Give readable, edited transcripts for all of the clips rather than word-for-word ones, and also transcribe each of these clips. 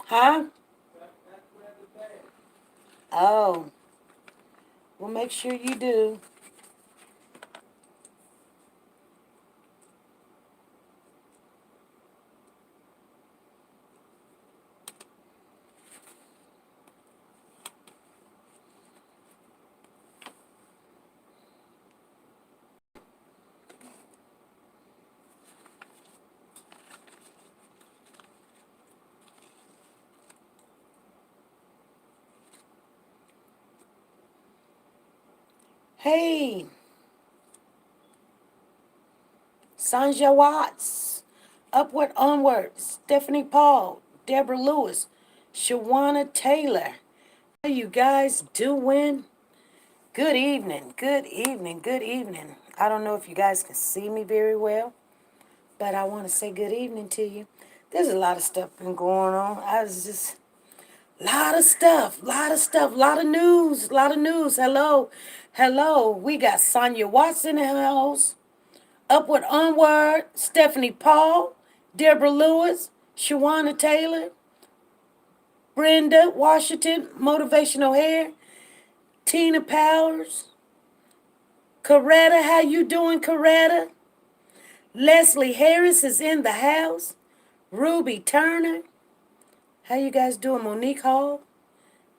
Huh? Oh, well, make sure you do. Hey, Sanja Watts, Upward Onward, Stephanie Paul, Deborah Lewis, Shawana Taylor. How you guys doing? Good evening, good evening, good evening. I don't know if you guys can see me very well, but I want to say good evening to you. There's a lot of stuff been going on. I was just lot of stuff, lot of news, lot of news. Hello, hello. We got Sonya Watts in the house. Upward Onward, Stephanie Paul, Deborah Lewis, Shawana Taylor, Brenda Washington, Motivational Hair, Tina Powers, Coretta. How you doing, Coretta? Leslie Harris is in the house. Ruby Turner. How you guys doing? Monique Hall,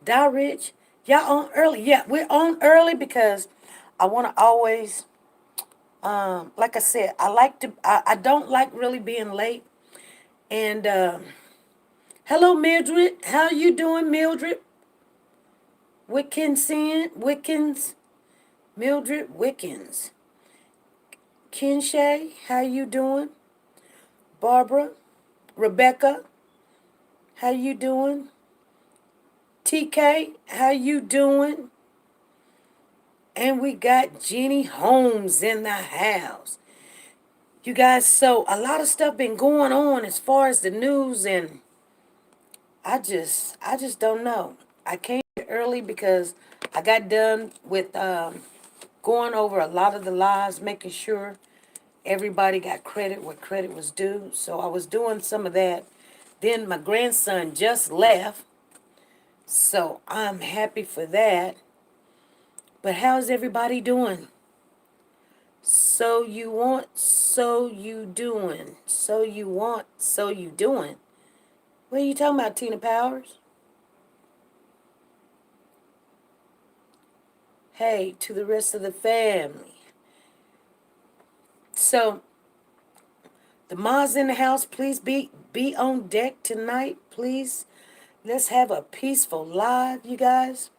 Di Rich. Y'all on early? Yeah, we're on early because I want to always, like I said, I don't like really being late. And hello, Mildred. How you doing, Mildred? Wickens, Mildred Wickens. Kinshay, how you doing? Barbara, Rebecca, how you doing? TK, how you doing? And we got Jeannie Holmes in the house. You guys, so a lot of stuff been going on as far as the news, and I just don't know. I came here early because I got done with going over a lot of the lives, making sure everybody got credit where credit was due. So I was doing some of that. Then my grandson just left, so I'm happy for that. But how's everybody doing? So you want, so you doing. So you want, so you doing. What are you talking about, Tina Powers? Hey, to the rest of the family. So the Ma's in the house. Please be on deck tonight. Please, let's have a peaceful live, you guys.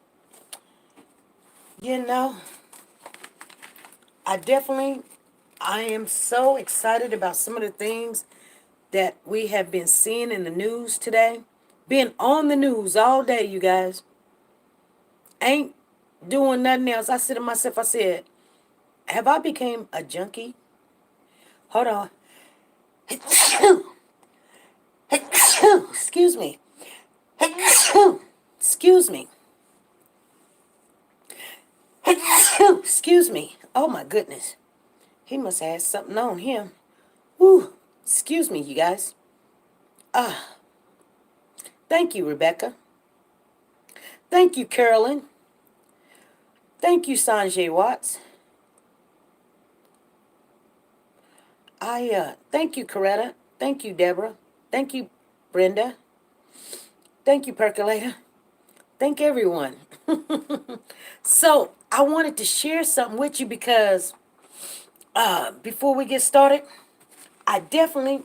You know, I definitely, I am so excited about some of the things that we have been seeing in the news today. Being on the news all day, you guys. Ain't doing nothing else. I said to myself, I said, have I became a junkie? Hold on. Excuse me. Excuse me. Excuse me. Oh my goodness. He must have had something on him. Whew. Excuse me, you guys. Ah, thank you, Rebecca. Thank you, Carolyn. Thank you, Sanjay Watts. Thank you, Coretta. Thank you, Deborah. Thank you, Brenda. Thank you, Percolator. Thank everyone. So I wanted to share something with you because before we get started, I definitely,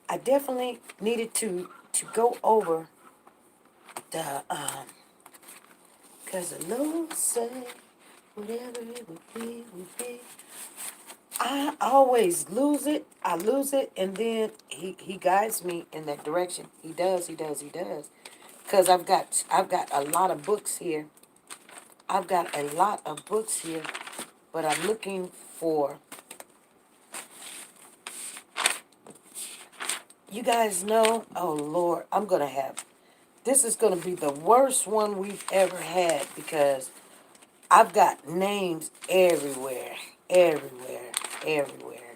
I definitely needed to go over the because the Lord said whatever it would be. I always lose it. I lose it, and then he guides me in that direction. He does. He does. He does. Because I've got a lot of books here. I've got a lot of books here, but I'm looking for. You guys know. Oh Lord, I'm gonna have. This is gonna be the worst one we've ever had because I've got names everywhere, everywhere, everywhere.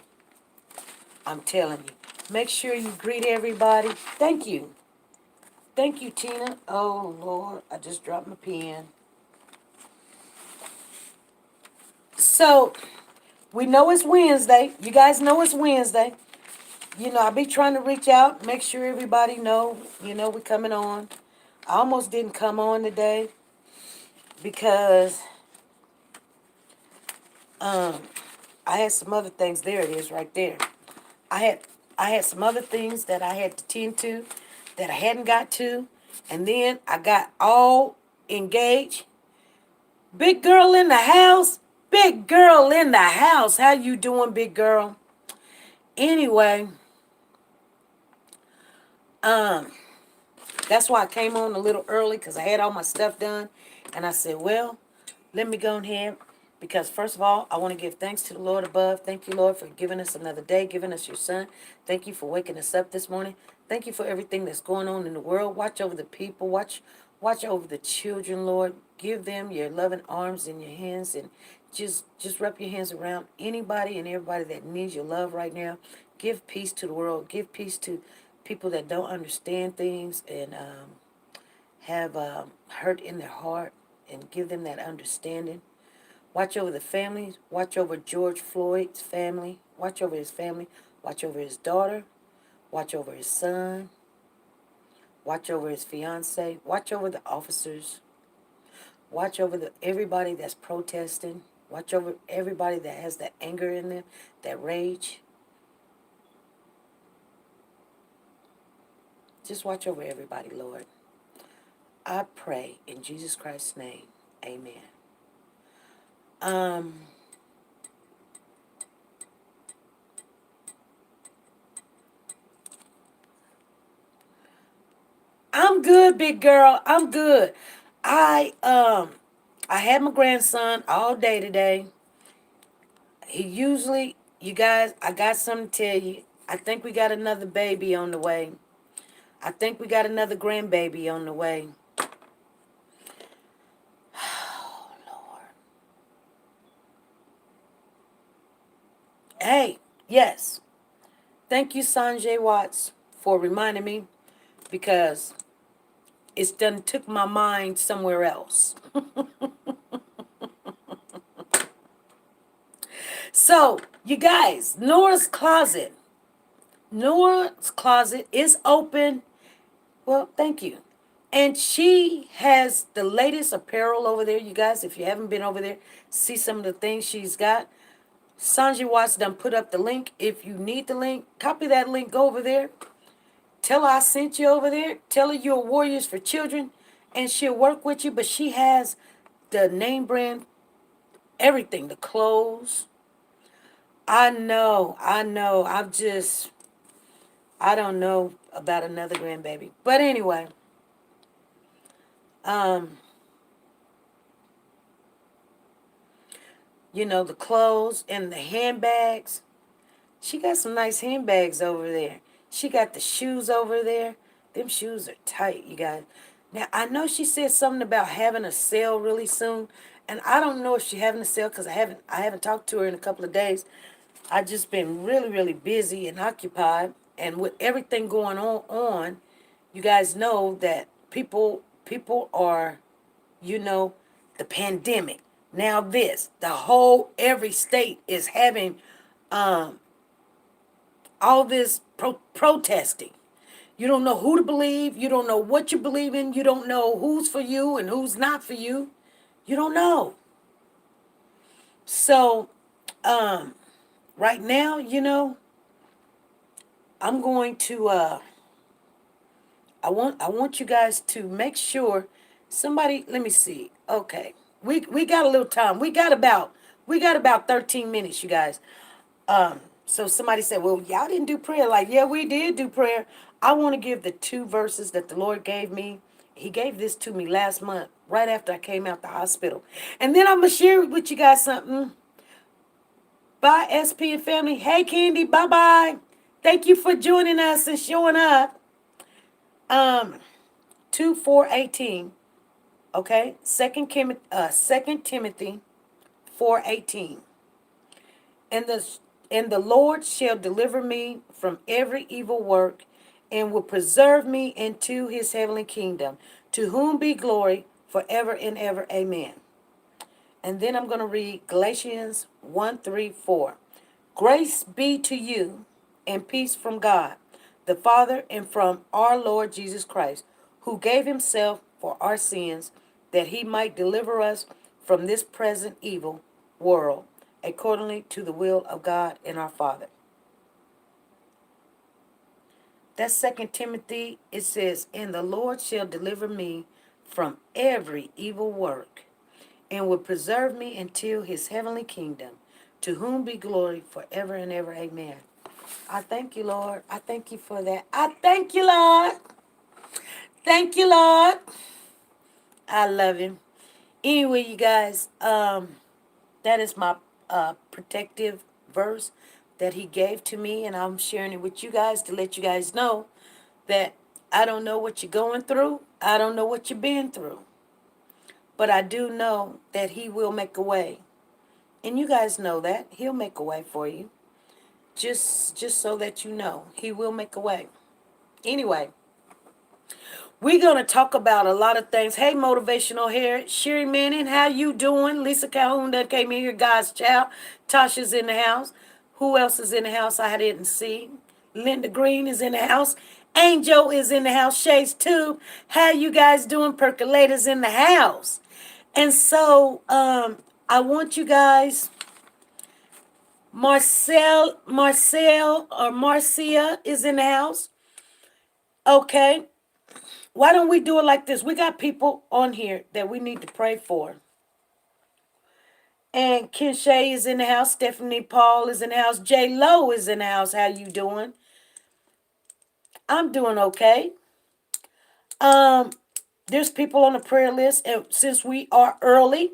I'm telling you. Make sure you greet everybody. Thank you. Thank you, Tina. Oh, Lord, I just dropped my pen. So, we know it's Wednesday. You guys know it's Wednesday. I be trying to reach out, make sure everybody know, we're coming on. I almost didn't come on today because um I had some other things. There it is right there. I had I had some other things that I had to tend to that I hadn't got to. And then I got all engaged. Big girl in the house. Big girl in the house. How you doing, big girl? Anyway, um, that's why I came on a little early because I had all my stuff done. And I said, well, let me go ahead because first of all, I want to give thanks to the Lord above. Thank you, Lord, for giving us another day, giving us your son. Thank you for waking us up this morning. Thank you for everything that's going on in the world. Watch over the people. Watch over the children, Lord. Give them your loving arms in your hands and just wrap your hands around anybody and everybody that needs your love right now. Give peace to the world. Give peace to people that don't understand things and have hurt in their heart, and give them that understanding. Watch over the families. Watch over George Floyd's family. Watch over his family. Watch over his daughter. Watch over his son. Watch over his fiance. Watch over the officers. Watch over everybody that's protesting. Watch over everybody that has that anger in them, that rage. Just watch over everybody, Lord. I pray in Jesus Christ's name. Amen. Um, I'm good, big girl. I'm good. I um I had my grandson all day today. He usually, you guys, I got something to tell you. I think we got another baby on the way. I think we got another grandbaby on the way. Oh, Lord. Hey, yes. Thank you, Sanjay Watts, for reminding me because it's done took my mind somewhere else. So, you guys, Nora's closet is open. Well, thank you. And she has the latest apparel over there, you guys. If you haven't been over there, see some of the things she's got. Sanjay Watts done put up the link. If you need the link, copy that link over there. Tell her I sent you over there. Tell her you're Warriors for Children, and she'll work with you. But she has the name brand, everything, the clothes. I know. I don't know about another grandbaby. But anyway, um, the clothes and the handbags. She got some nice handbags over there. She got the shoes over there. Them shoes are tight, you guys. Now, I know she said something about having a sale really soon, and I don't know if she's having a sale because I haven't talked to her in a couple of days. I just been really, really busy and occupied, and with everything going on, you guys know that people are, you know, the pandemic. Now the whole every state is having um all this protesting. You don't know who to believe. You don't know what you believe in. You don't know who's for you and who's not for you. You don't know. So, um, right now, I'm going to I want you guys to make sure somebody, let me see. Okay. We got a little time. We got about 13 minutes, you guys. So somebody said, well, y'all didn't do prayer. Like, yeah, we did do prayer. I want to give the two verses that the Lord gave me. He gave this to me last month, right after I came out the hospital. And then I'm going to share with you guys something. Bye, SP and family. Hey, Candy, bye-bye. Thank you for joining us and showing up. Um, 2:4:18. Okay? Second Timothy 4:18. And the and the Lord shall deliver me from every evil work and will preserve me into his heavenly kingdom, to whom be glory forever and ever. Amen. And then I'm going to read Galatians 1:3-4. Grace be to you and peace from God, the Father, and from our Lord Jesus Christ, who gave himself for our sins, that he might deliver us from this present evil world, accordingly to the will of God and our Father. That's 2 Timothy. It says, and the Lord shall deliver me from every evil work, and will preserve me until his heavenly kingdom, to whom be glory forever and ever. Amen. I thank you, Lord. I thank you for that. I thank you, Lord. Thank you, Lord. I love him. Anyway, you guys, that is my protective verse that he gave to me, and I'm sharing it with you guys to let you guys know that I don't know what you're going through. I don't know what you've been through. But I do know that he will make a way. And you guys know that. He'll make a way for you. Just so that you know. He will make a way. Anyway, we're going to talk about a lot of things. Hey, Motivational Hair. Sherry Manning, how you doing? Lisa Calhoun that came in here. God's child. Tasha's in the house. Who else is in the house I didn't see? Linda Green is in the house. Angel is in the house. Shay's too. How you guys doing? Percolators in the house. And so I want you guys, Marcel or Marcia is in the house. Okay. Why don't we do it like this? We got people on here that we need to pray for. And Ken Shay is in the house. Stephanie Paul is in the house. J Lo is in the house. How you doing? I'm doing okay. There's people on the prayer list, and since we are early,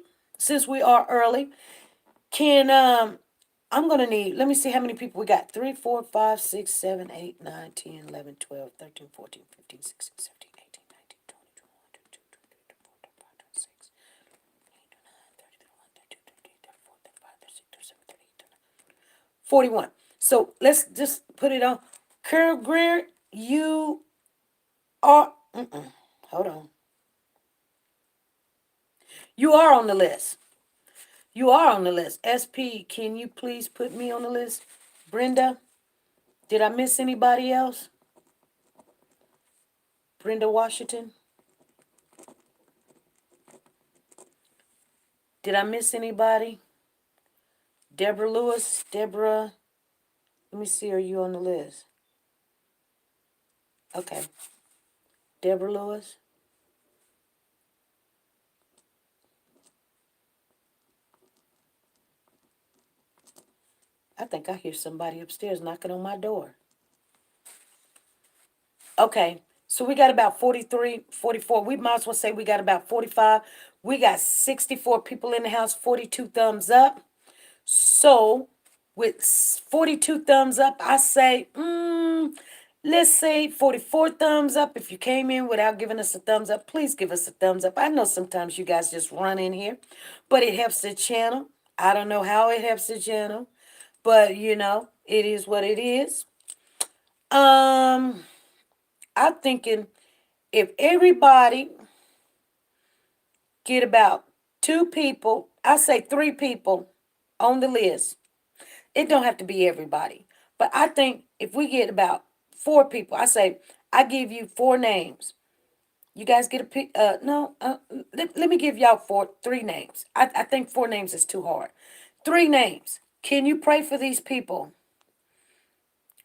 can I'm gonna need, let me see how many people we got. 3, 4, 5, 6, 7, 8, 9, 10, 11, 12, 13, 14, 15, 16, 17, 18, 19, 20, 21, 22, 23, 24, 25, 26, 41. So let's just put it on. Carol Greer, you are, hold on. You are on the list. You are on the list. SP, can you please put me on the list? Brenda, did I miss anybody else? Brenda Washington? Did I miss anybody? Deborah Lewis? Deborah, let me see, are you on the list? Okay. Deborah Lewis? I think I hear somebody upstairs knocking on my door. Okay. So we got about 43, 44. We might as well say we got about 45. We got 64 people in the house, 42 thumbs up. So with 42 thumbs up, I say, let's say 44 thumbs up. If you came in without giving us a thumbs up, please give us a thumbs up. I know sometimes you guys just run in here, but it helps the channel. I don't know how it helps the channel, but it is what it is. I'm thinking if everybody get about 2 people, I say 3 people on the list. It don't have to be everybody. But I think if we get about 4 people, I say, I give you 4 names. You guys get a pick. No, let me give y'all 3 names. I think 4 names is too hard. 3 names. Can you pray for these people?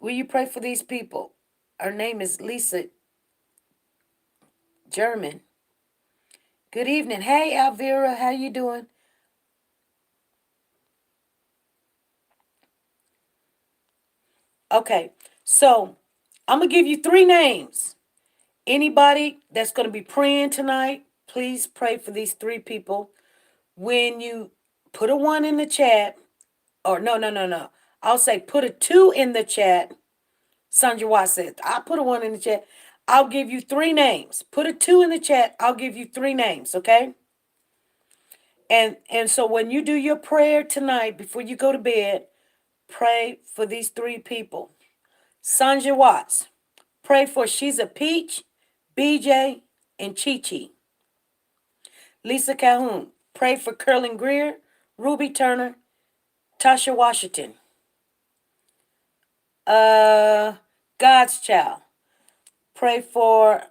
Will you pray for these people? Her name is Lisa German. Good evening. Hey, Alvira, how you doing? Okay, so I'm going to give you 3 names. Anybody that's going to be praying tonight, please pray for these 3 people. When you put a 1 in the chat, or no. I'll say put a 2 in the chat. Sandra Watts said, I'll put a 1 in the chat. I'll give you 3 names. Put a 2 in the chat. I'll give you 3 names, okay? And so when you do your prayer tonight, before you go to bed, pray for these 3 people. Sandra Watts, Pray for She's a Peach, BJ, and Chi Chi. Lisa Calhoun. Pray for Curlin Greer, Ruby Turner, Tasha Washington. God's Child. Pray for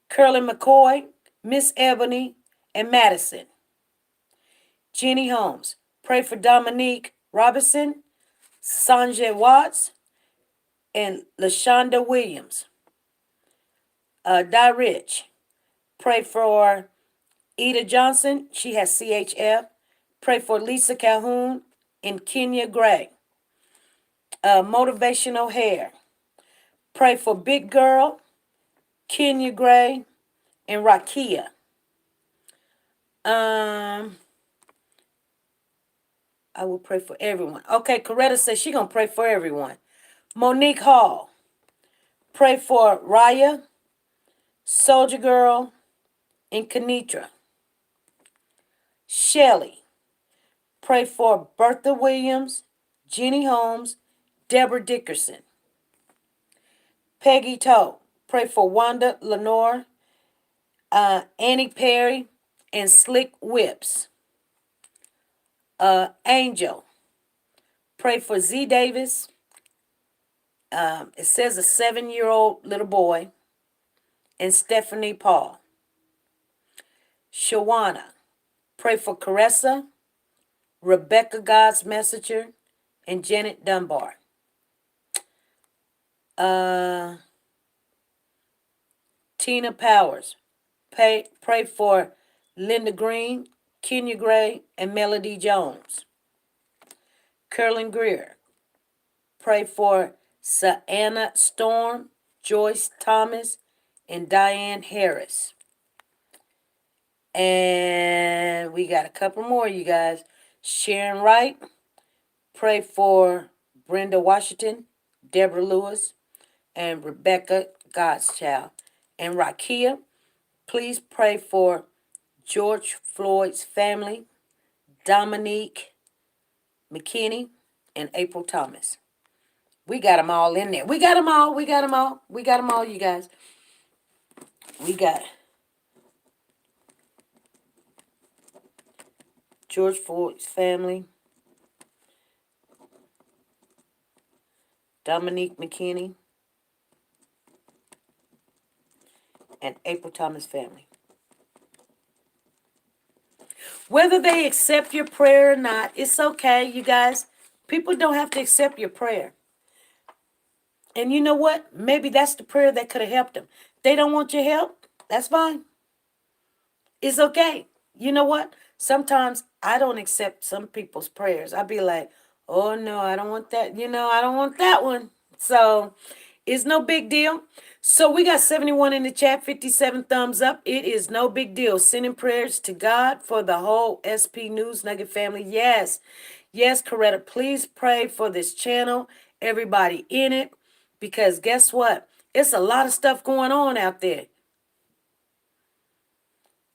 Curlin McCoy, Miss Ebony, and Madison. Jenny Holmes. Pray for Dominique Robinson, Sanjay Watts, and LaShonda Williams. Di Rich. Pray for Eda Johnson. She has CHF. Pray for Lisa Calhoun and Kenya Gray. Motivational Hair. Pray for Big Girl, Kenya Gray, and Rakia. I will pray for everyone. Okay, Coretta says she's going to pray for everyone. Monique Hall. Pray for Raya, Soldier Girl, and Kenitra. Shelly. Pray for Bertha Williams, Jenny Holmes, Deborah Dickerson. Peggy Toe. Pray for Wanda Lenore, Annie Perry, and Slick Whips. Angel. Pray for Z Davis. It says a 7-year-old little boy. And Stephanie Paul. Shawana. Pray for Caressa, Rebecca God's Messenger, and Janet Dunbar. Tina Powers. Pray for Linda Green, Kenya Gray, and Melody Jones. Curlin Greer. Pray for Sienna Storm, Joyce Thomas, and Diane Harris. And we got a couple more, you guys. Sharon Wright. Pray for Brenda Washington, Deborah Lewis, and Rebecca God's Child. And Rakia, please pray for George Floyd's family, Dominique McKinney, and April Thomas. We got them all in there. We got them all, you guys. We got George Floyd's family, Dominique McKinney, and April Thomas family. Whether they accept your prayer or not, it's okay, you guys. People don't have to accept your prayer. And you know what? Maybe that's the prayer that could have helped them. They don't want your help. That's fine. It's okay. You know what? Sometimes I don't accept some people's prayers. I'll be like, oh no, I don't want that. I don't want that one. So it's no big deal. So we got 71 in the chat, 57 thumbs up. It is no big deal. Sending prayers to God for the whole SP News Nugget family. Yes, Coretta, please pray for this channel, everybody in it, because guess what? It's a lot of stuff going on out there.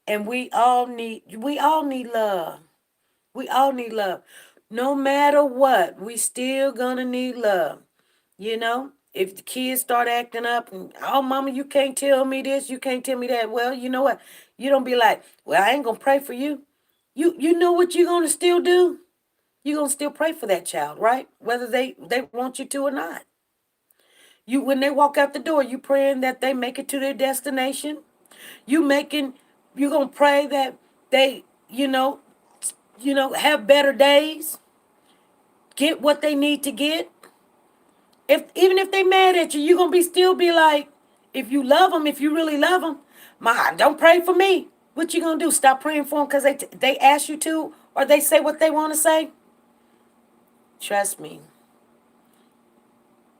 And we all need love. We all need love. No matter what, we still gonna need love. If the kids start acting up and, oh, mama, you can't tell me this, you can't tell me that. Well, you know what? You don't be like, well, I ain't going to pray for you. You know what you're going to still do? You're going to still pray for that child, right? Whether they want you to or not. When they walk out the door, you praying that they make it to their destination. You're going to pray that they, have better days. Get what they need to get. Even if they mad at you, you're going to still be like, if you love them, if you really love them, don't pray for me. What you going to do? Stop praying for them because they ask you to, or they say what they want to say? Trust me.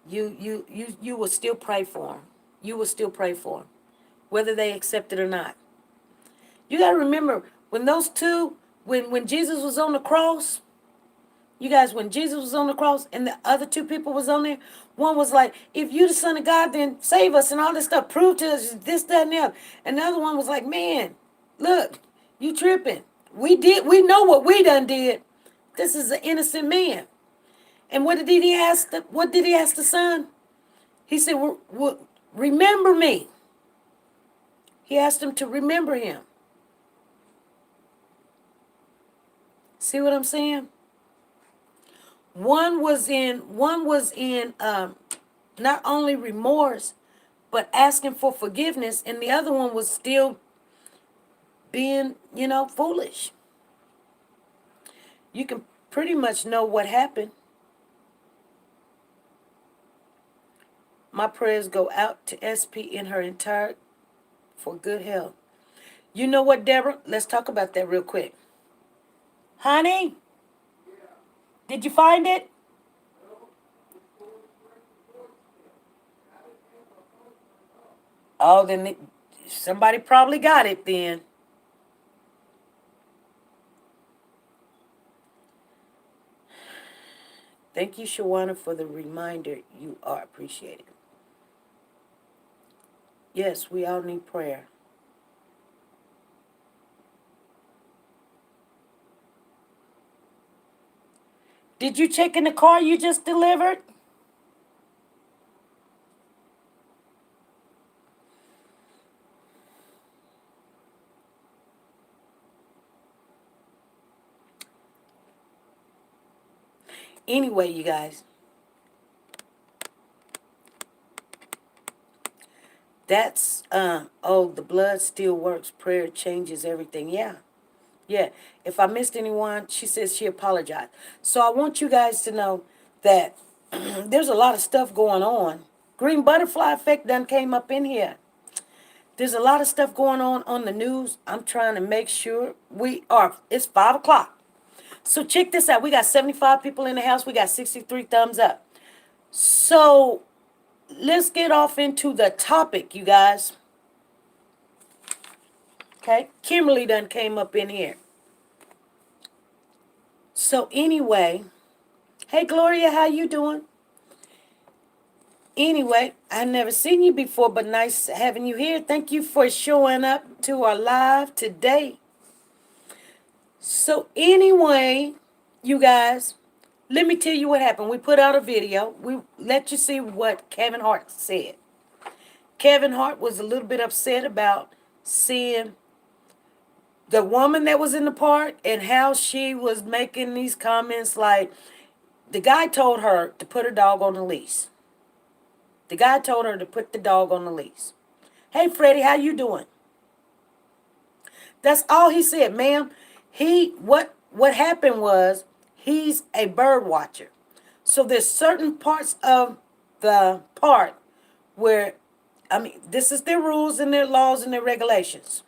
You will still pray for them. You will still pray for them, whether they accept it or not. You got to remember, when those two, when Jesus was on the cross, you guys, when Jesus was on the cross and the other two people was on there, one was like, if you the Son of God, then save us and all this stuff. Prove to us this, that, and the other. And the other one was like, man, look, you tripping. We know what we done did. This is an innocent man. And what did he ask the Son? He said, remember me. He asked them to remember him. See what I'm saying? One was in not only remorse, but asking for forgiveness, and the other one was still being, foolish. You can pretty much know what happened. My prayers go out to SP in her entire for good health. You know what, Deborah? Let's talk about that real quick. Honey, did you find it? Oh, then somebody probably got it then. Thank you, Shawana, for the reminder. You are appreciated. Yes, we all need prayer. Did you check in the car you just delivered? Anyway, you guys, that's, the blood still works. Prayer changes everything. Yeah. Yeah. If I missed anyone, she says she apologized. So I want you guys to know that there's a lot of stuff going on. Green butterfly effect done came up in here. There's a lot of stuff going on the news. I'm trying to make sure it's 5 o'clock. So check this out. We got 75 people in the house. We got 63 thumbs up. So let's get off into the topic, you guys. Okay. Kimberly done came up in here. So anyway, hey Gloria, how you doing? Anyway, I've never seen you before, but nice having you here. Thank you for showing up to our live today. So anyway, you guys, let me tell you what happened. We put out a video. We let you see what Kevin Hart said. Kevin Hart was a little bit upset about seeing the woman that was in the park and how she was making these comments like the guy told her to put her dog on the leash. The guy told her to put the dog on the leash. Hey, Freddie, how you doing? That's all he said, ma'am. What happened was he's a bird watcher. So there's certain parts of the park where, this is their rules and their laws and their regulations.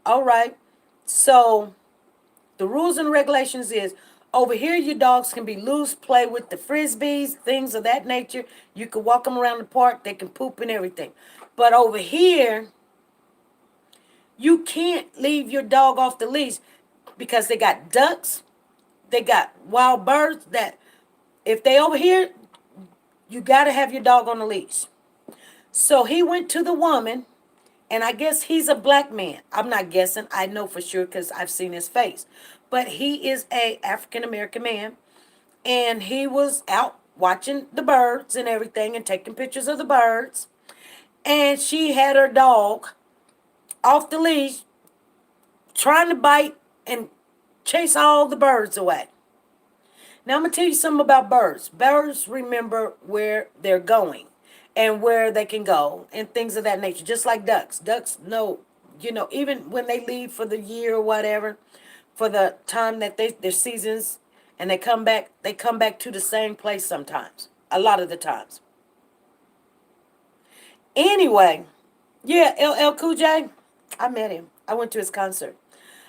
All right. So the rules and regulations is over here your dogs can be loose, play with the frisbees, things of that nature. You can walk them around the park. They can poop and everything. But over here, you can't leave your dog off the leash because they got ducks, they got wild birds that if they over here, you got to have your dog on the leash. So he went to the woman, and I guess he's a black man. I'm not guessing. I know for sure because I've seen his face. But he is a African American man, and he was out watching the birds and everything and taking pictures of the birds. And she had her dog off the leash trying to bite and chase all the birds away. Now, I'm going to tell you something about birds. Birds remember where they're going and where they can go and things of that nature, just like ducks. Ducks know, even when they leave for the year or whatever, for the time that their seasons, and they come back to the same place sometimes, a lot of the times. Anyway, yeah, LL Cool J, I met him. I went to his concert.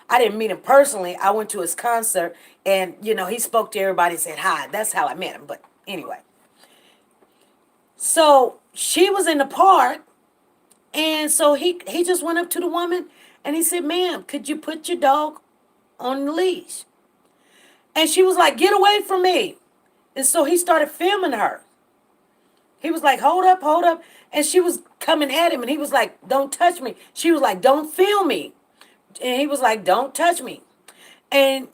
I didn't meet him personally. I went to his concert, and he spoke to everybody and said hi. That's how I met him. But anyway, so she was in the park, and so he just went up to the woman and he said, "Ma'am, could you put your dog on the leash?" And she was like, "Get away from me!" And so he started filming her. He was like, "Hold up, hold up," and she was coming at him, and he was like, "Don't touch me." She was like, "Don't film me." And he was like, "Don't touch me." And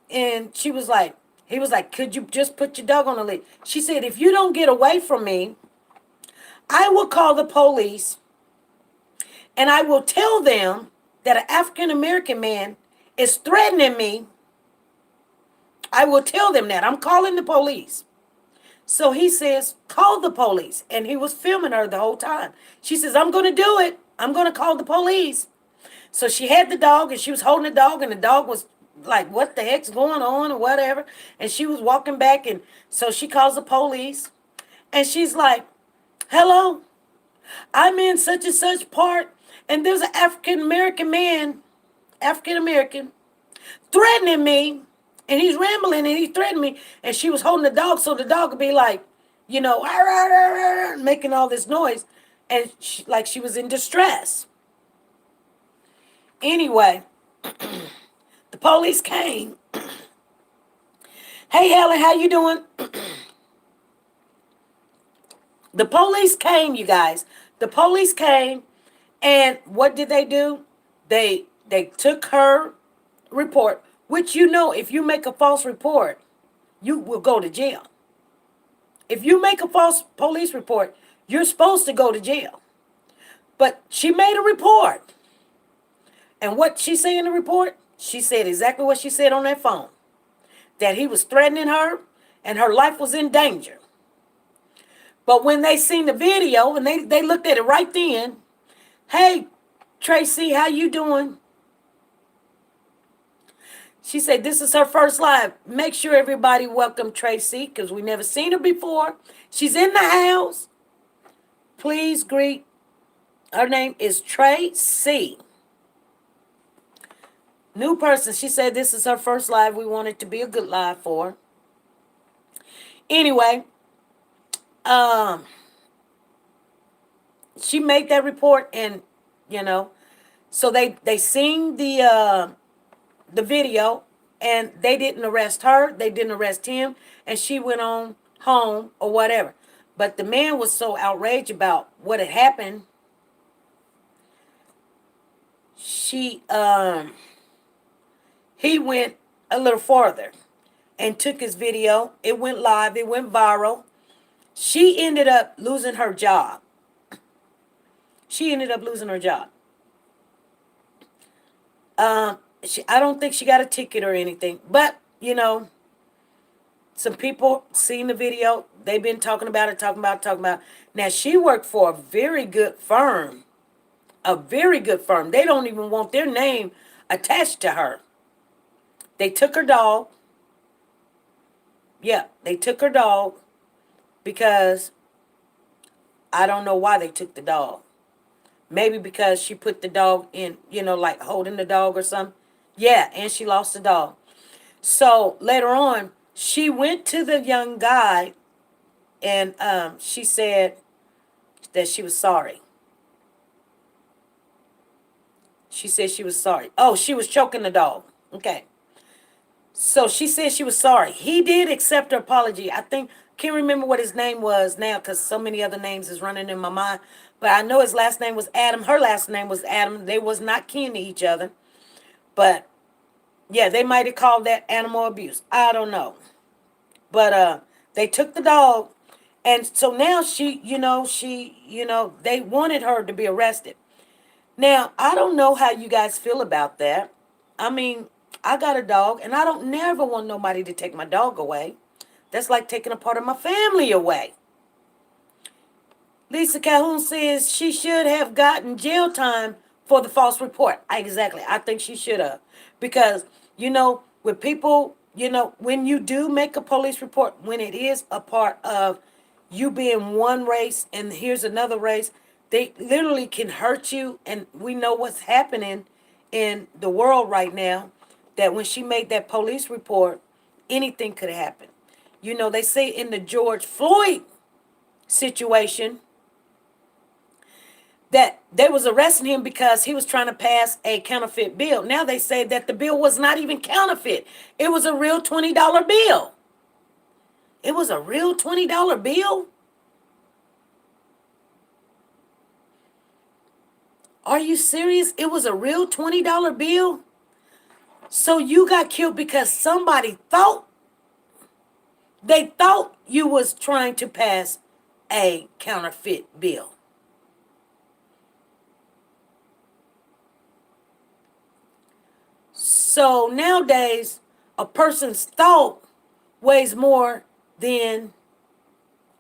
she was like, He was like, could you just put your dog on the leash? She said, if you don't get away from me, I will call the police and I will tell them that an African American man is threatening me. I will tell them that. I'm calling the police. So he says, call the police. And he was filming her the whole time. She says, I'm going to do it. I'm going to call the police. So she had the dog and she was holding the dog and the dog was like, what the heck's going on or whatever. And she was walking back and so she calls the police and she's like, hello, I'm in such and such part and there's an African American man, African American, threatening me. And he's rambling and he's threatening me. And she was holding the dog so the dog would be like, you know, making all this noise. And like she was in distress. Anyway, the police came. Hey, Helen, how you doing? The police came, you guys. The police came. And what did they do? They took her report, which you know, if you make a false report, you will go to jail. If you make a false police report, you're supposed to go to jail. But she made a report. And what she said in the report, she said exactly what she said on that phone. That he was threatening her and her life was in danger. But when they seen the video and they looked at it right then, hey, Tracy, how you doing? She said, this is her first live. Make sure everybody welcome Tracy because we never seen her before. She's in the house. Please greet. Her name is Tracy. New person. She said this is her first live. We want it to be a good live for her. Anyway, she made that report and, you know, so they seen the video and they didn't arrest her. They didn't arrest him. And she went on home or whatever. But the man was so outraged about what had happened. He went a little farther and took his video. It went live. It went viral. She ended up losing her job. I don't think she got a ticket or anything. But, you know, some people seen the video. They've been talking about it. Now, she worked for a very good firm. A very good firm. They don't even want their name attached to her. They took her dog. Yeah, they took her dog because I don't know why they took the dog. Maybe because she put the dog in, you know, like holding the dog or something. Yeah, and she lost the dog. So later on, she went to the young guy and she said that she was sorry. She said she was sorry. Oh, she was choking the dog. Okay. So she said she was sorry. He did accept her apology. I can't remember what his name was now because so many other names is running in my mind. But I know his last name was Adam. Her last name was Adam. They was not kin to each other. But, yeah, they might have called that animal abuse. I don't know. But they took the dog. And so now they wanted her to be arrested. Now, I don't know how you guys feel about that. I mean, I got a dog, and I don't never want nobody to take my dog away. That's like taking a part of my family away. Lisa Calhoun says she should have gotten jail time for the false report. Exactly. I think she should have. Because, with people, when you do make a police report, when it is a part of you being one race and here's another race, they literally can hurt you. And we know what's happening in the world right now, that when she made that police report, anything could happen. They say in the George Floyd situation that they was arresting him because he was trying to pass a counterfeit bill. Now they say that the bill was not even counterfeit. It was a real $20 bill. It was a real $20 bill? Are you serious? It was a real $20 bill? So you got killed because somebody thought They thought you was trying to pass a counterfeit bill. So nowadays, a person's thought weighs more than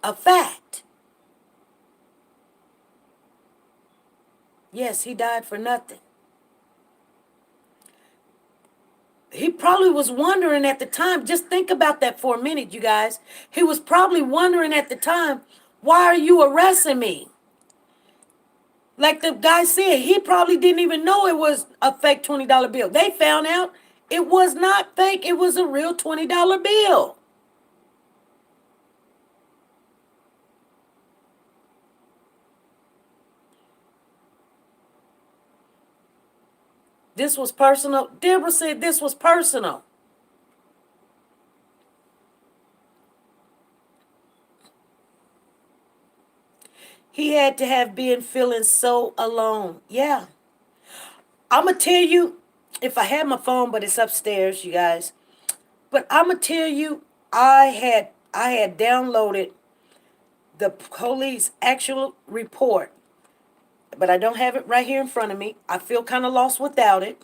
a fact. Yes, he died for nothing. He probably was wondering at the time, just think about that for a minute, you guys. He was probably wondering at the time, why are you arresting me? Like the guy said, he probably didn't even know it was a fake $20 bill. They found out it was not fake, it was a real $20 bill. This was personal. Deborah said this was personal. He had to have been feeling so alone. Yeah. I'm going to tell you, if I had my phone, but it's upstairs, you guys. But I'm going to tell you, I had downloaded the police actual report, but I don't have it right here in front of me. I feel kind of lost without it.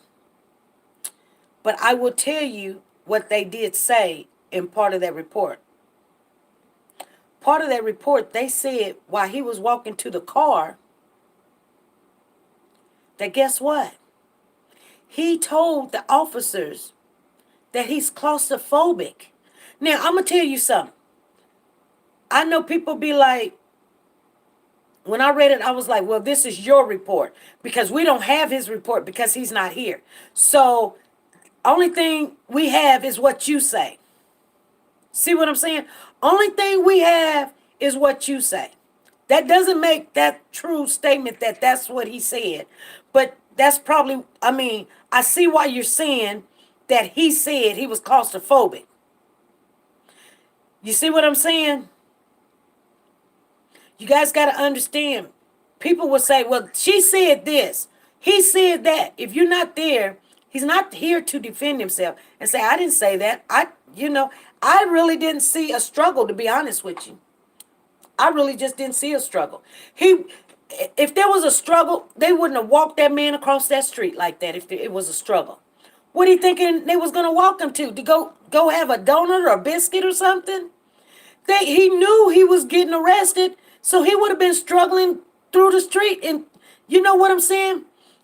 But I will tell you what they did say in part of that report. Part of that report, they said while he was walking to the car, that guess what? He told the officers that he's claustrophobic. Now, I'm going to tell you something. I know people be like, when I read it, I was like, well, this is your report because we don't have his report because he's not here. So, only thing we have is what you say. See what I'm saying? Only thing we have is what you say. That doesn't make that true statement that that's what he said. But that's probably, I see why you're saying that he said he was claustrophobic. You see what I'm saying? You guys got to understand. People will say, well, she said this. He said that. If you're not there, he's not here to defend himself and say, I didn't say that. I really didn't see a struggle, to be honest with you. I really just didn't see a struggle. If there was a struggle, they wouldn't have walked that man across that street like that if it was a struggle. What are you thinking they was going to walk him to? To go have a donut or a biscuit or something? He knew he was getting arrested, so he would have been struggling through the street. And you know what I'm saying?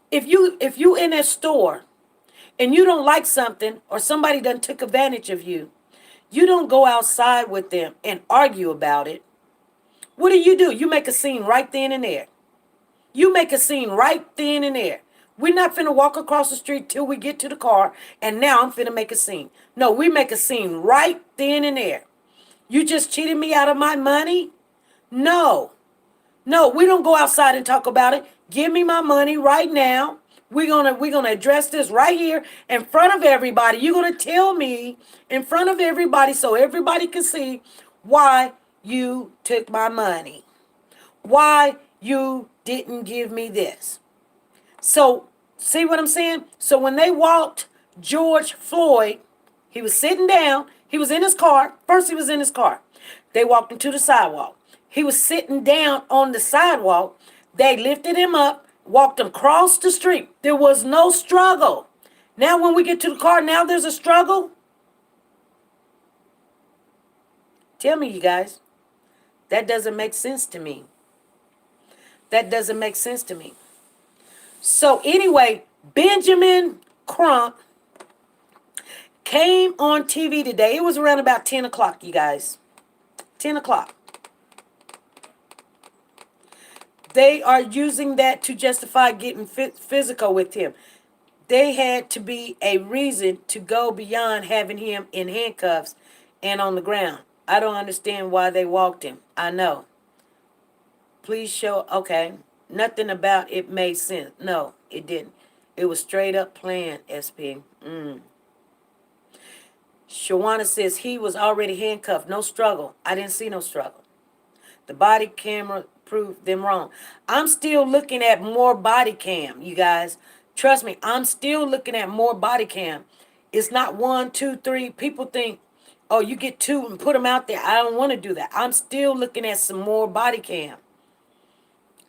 If you in a store and you don't like something or somebody done took advantage of you, you don't go outside with them and argue about it. What do? You make a scene right then and there. You make a scene right then and there. We're not finna walk across the street till we get to the car, and now I'm finna make a scene. No, we make a scene right then and there. You just cheated me out of my money? No. No, we don't go outside and talk about it. Give me my money right now. We're gonna address this right here in front of everybody. You're gonna tell me in front of everybody so everybody can see why you took my money. Why you didn't give me this. So, see what I'm saying? So when they walked George Floyd, he was sitting down. He was in his car. First he was in his car. They walked him to the sidewalk. He was sitting down on the sidewalk. They lifted him up, walked him across the street. There was no struggle. Now when we get to the car, now there's a struggle. Tell me, you guys. That doesn't make sense to me. That doesn't make sense to me. So anyway, Benjamin Crump came on TV today. It was around about 10 o'clock, you guys. 10 o'clock. They are using that to justify getting physical with him. They had to be a reason to go beyond having him in handcuffs and on the ground. I don't understand why they walked him. I know. Please show. Okay. Nothing about it made sense. No, it didn't. It was straight up planned, SP. Shawana says he was already handcuffed. No struggle. I didn't see no struggle. The body camera proved them wrong. I'm still looking at more body cam, you guys. Trust me, I'm still looking at more body cam. It's not 1, 2, 3. People think, Oh, you get two and put them out there. I don't want to do that. I'm still looking at some more body cam.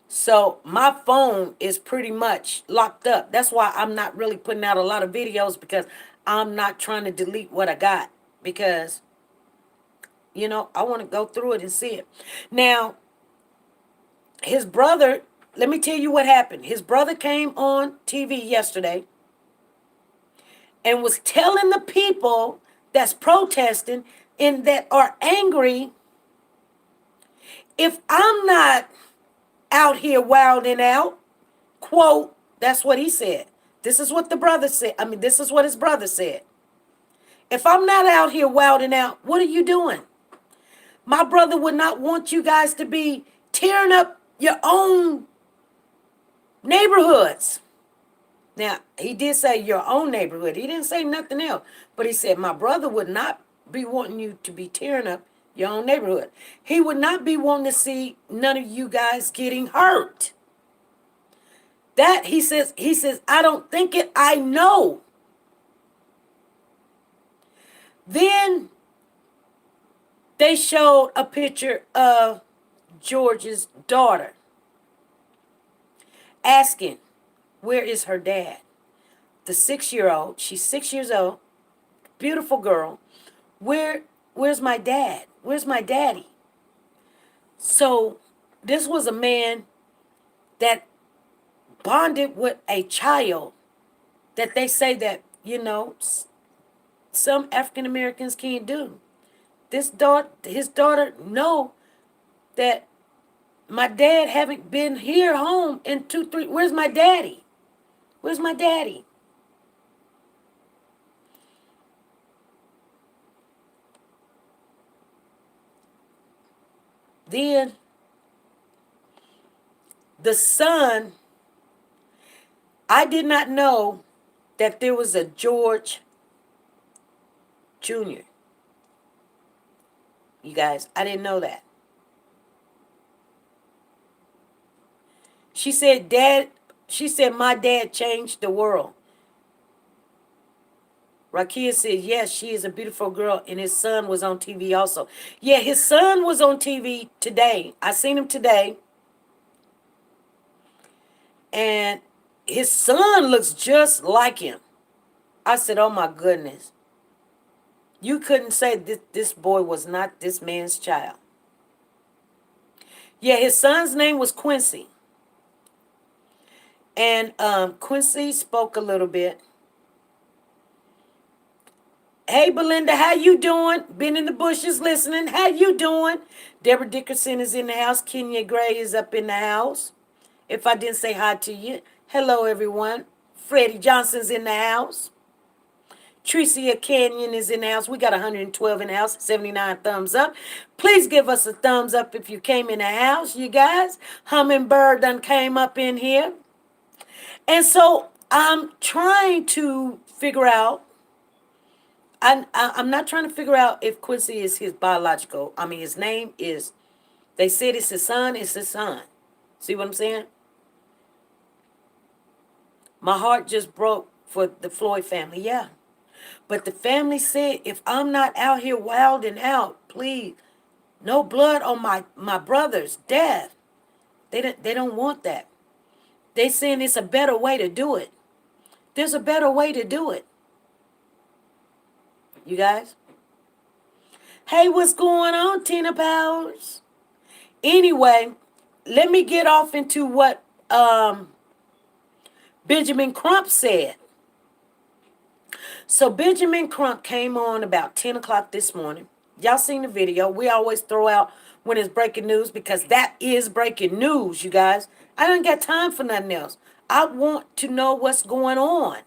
So my phone is pretty much locked up. That's why I'm not really putting out a lot of videos, because I'm not trying to delete what I got, because, I want to go through it and see it. Now, his brother, let me tell you what happened. His brother came on TV yesterday and was telling the people that's protesting and that are angry, if I'm not out here wilding out, quote, that's what he said. This is what the brother said. I mean, this is what his brother said. If I'm not out here wilding out, what are you doing? My brother would not want you guys to be tearing up your own neighborhoods. Now, he did say your own neighborhood. He didn't say nothing else. But he said, my brother would not be wanting you to be tearing up your own neighborhood. He would not be wanting to see none of you guys getting hurt. That, he says, I don't think it, I know. Then they showed a picture of George's daughter asking, where is her dad? The 6-year-old, she's 6 years old, beautiful girl. Where's my dad? Where's my daddy? So this was a man that bonded with a child that they say that, some African Americans can't do. His daughter know that my dad haven't been here home in 2-3. Where's my daddy? Where's my daddy? Then the son, I did not know that there was a George Jr. You guys, I didn't know that. She said, my dad changed the world. Rakia said, yes, she is a beautiful girl, and his son was on TV also. Yeah, his son was on TV today. I seen him today. And his son looks just like him. I said, oh my goodness. You couldn't say this boy was not this man's child. Yeah, his son's name was Quincy. And Quincy spoke a little bit. Hey, Belinda, how you doing? Been in the bushes listening. How you doing? Deborah Dickerson is in the house. Kenya Gray is up in the house. If I didn't say hi to you, hello, everyone. Freddie Johnson's in the house. Tricia Canyon is in the house. We got 112 in the house, 79 thumbs up. Please give us a thumbs up if you came in the house, you guys. Hummingbird done came up in here. And so I'm trying to figure out, I'm not trying to figure out if Quincy is his biological. I mean, his name is, they said it's his son, it's his son. See what I'm saying? My heart just broke for the Floyd family, yeah. But the family said, if I'm not out here wilding out, please, no blood on my brother's death. They don't want that. They saying it's a better way to do it. There's a better way to do it. You guys? Hey, what's going on, Tina Powers? Anyway, let me get off into what Benjamin Crump said. So Benjamin Crump came on about 10 o'clock this morning. Y'all seen the video. We always throw out when it's breaking news, because that is breaking news, you guys. I don't got time for nothing else. I want to know what's going on.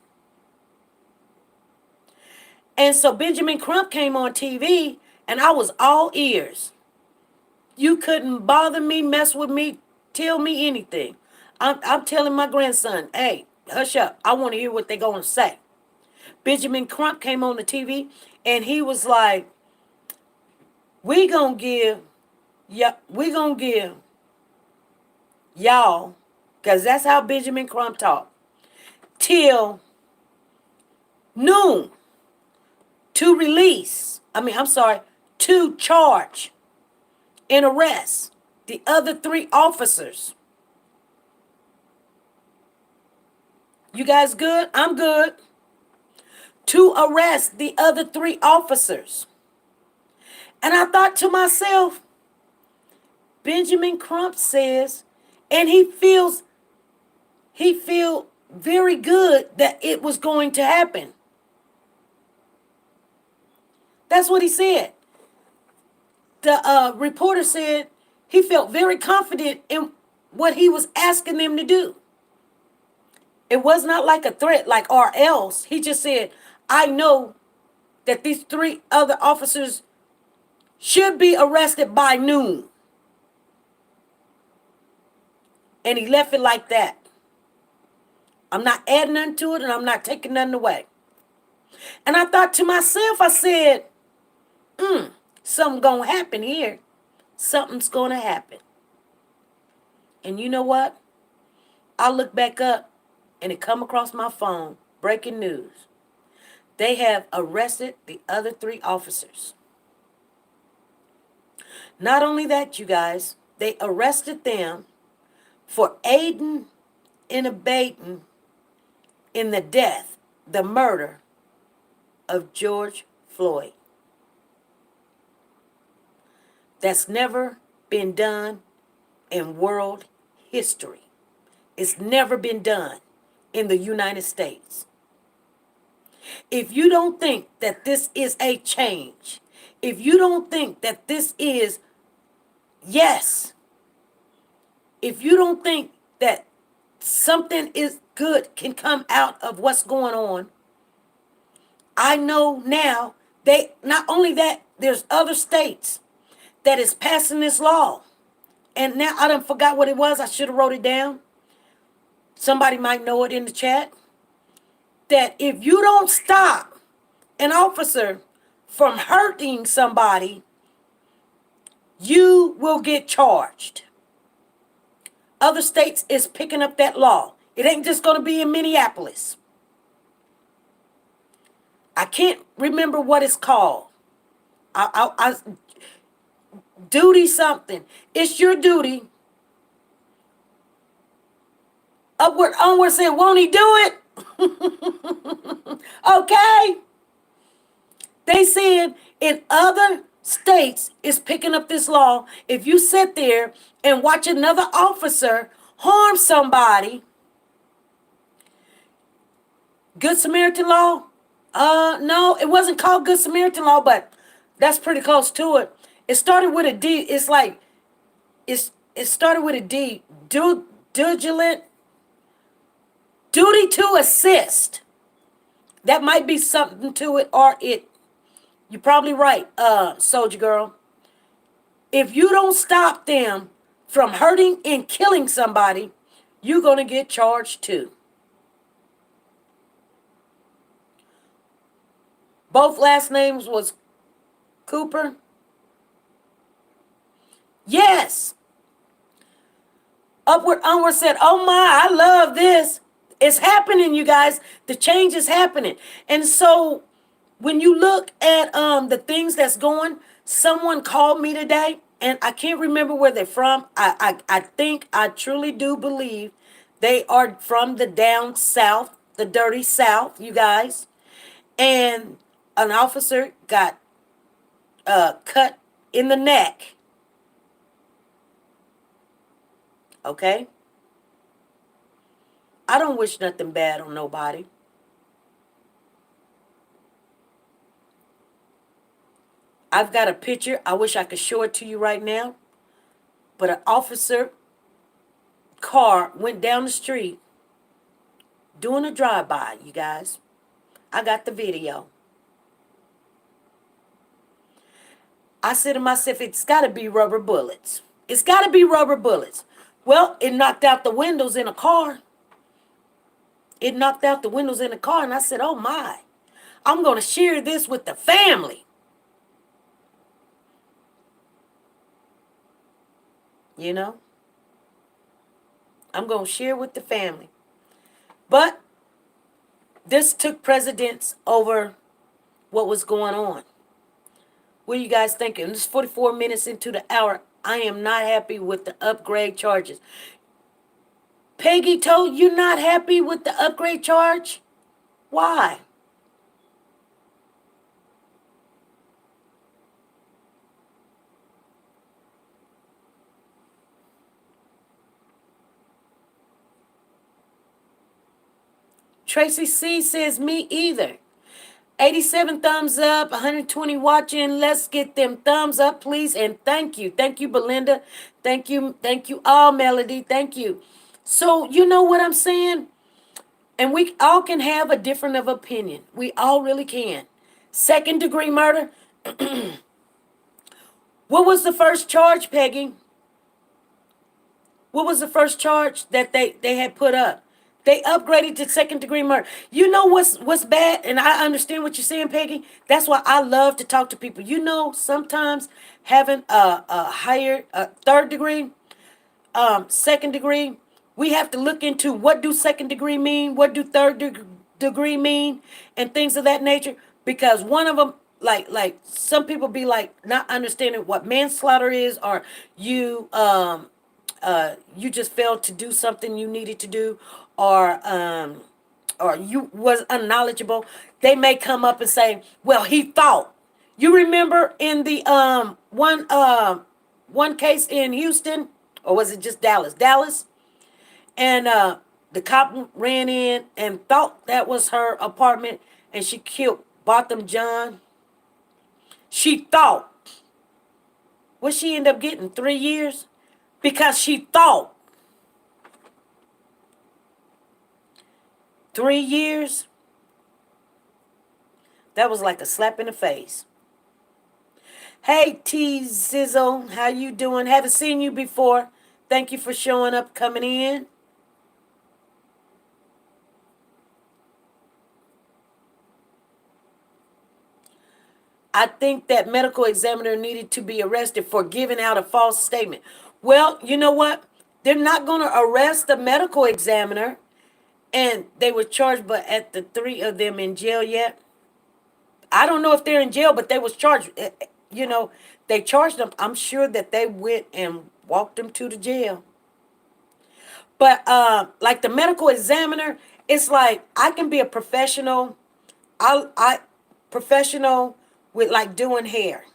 And so Benjamin Crump came on TV, and I was all ears. You couldn't bother me, mess with me, tell me anything. I'm telling my grandson, hey, hush up. I want to hear what they're going to say. Benjamin Crump came on the TV, and he was like, we gonna give y'all, because that's how Benjamin Crump talked, till noon. to release, to charge and arrest the other 3 officers. You guys good? I'm good. To arrest the other 3 officers. And I thought to myself, Benjamin Crump says, and he feel very good that it was going to happen. That's what he said. The reporter said he felt very confident in what he was asking them to do. It was not like a threat, like or else. He just said, I know that these 3 other officers should be arrested by noon. And he left it like that. I'm not adding nothing to it, and I'm not taking nothing away. And I thought to myself, I said, something gonna happen here. Something's gonna happen. And you know what? I look back up, and it come across my phone, breaking news. They have arrested the other 3 officers. Not only that, you guys, they arrested them for aiding and abetting in the death, the murder of George Floyd. That's never been done in world history. It's never been done in the United States. If you don't think that this is a change, if you don't think that this is, yes, if you don't think that something is good can come out of what's going on, I know now not only that, there's other states that is passing this law. And now I done forgot what it was. I should have wrote it down. Somebody might know it in the chat. That if you don't stop an officer from hurting somebody, you will get charged. Other states is picking up that law. It ain't just going to be in Minneapolis. I can't remember what it's called. Duty something. It's your duty. Upward, onward, said, won't he do it? Okay. They said in other states is picking up this law. If you sit there and watch another officer harm somebody, Good Samaritan law? No, it wasn't called Good Samaritan law, but that's pretty close to it. It started with a D. It's like it started with a D. Diligent duty to assist. That might be something to it, or it. You're probably right, soldier girl. If you don't stop them from hurting and killing somebody, you're gonna get charged too. Both last names was Cooper. Yes. Upward, onward said, oh my, I love this. It's happening, you guys. The change is happening. And so when you look at the things that's going, someone called me today, and I can't remember where they're from. I truly do believe they are from the down south, the dirty south, you guys. And an officer got cut in the neck. Okay? I don't wish nothing bad on nobody. I've got a picture. I wish I could show it to you right now. But an officer car went down the street doing a drive-by, you guys. I got the video. I said to myself, it's got to be rubber bullets. It's got to be rubber bullets. Well, it knocked out the windows in a car. It knocked out the windows in the car, and I said, oh my, I'm going to share this with the family. You know? I'm going to share with the family. But this took precedence over what was going on. What are you guys thinking? This is 44 minutes into the hour. I am not happy with the upgrade charges. Peggy told you not happy with the upgrade charge? Why? Tracy C says, me either. 87 thumbs up, 120 watching. Let's get them thumbs up, please. And thank you. Thank you, Belinda. Thank you. Thank you all, Melody. Thank you. So, you know what I'm saying? And we all can have a different of opinion. We all really can. Second degree murder. What was the first charge, Peggy? What was the first charge that they had put up? They upgraded to second degree murder. You know what's bad, and I understand what you're saying, Peggy. That's why I love to talk to people. You know, sometimes having a higher third degree, second degree, we have to look into what do second degree mean, what do degree mean, and things of that nature. Because one of them, like some people be like not understanding what manslaughter is, or you just failed to do something you needed to do, or you was unknowledgeable. They may come up and say, well, he thought. You remember in the one case in Houston, or was it just Dallas, and the cop ran in and thought that was her apartment, and she killed Botham John. She thought. What she end up getting? 3 years? Because she thought. 3 years? That was like a slap in the face. Hey, T Zizzle, how you doing? Haven't seen you before. Thank you for showing up, coming in. I think that medical examiner needed to be arrested for giving out a false statement. Well, you know what? They're not going to arrest the medical examiner, and they were charged, but at the three of them in jail yet? I don't know if they're in jail, but they was charged. You know, they charged them. I'm sure that they went and walked them to the jail. But like the medical examiner, it's like I can be a professional. I professional with like doing hair.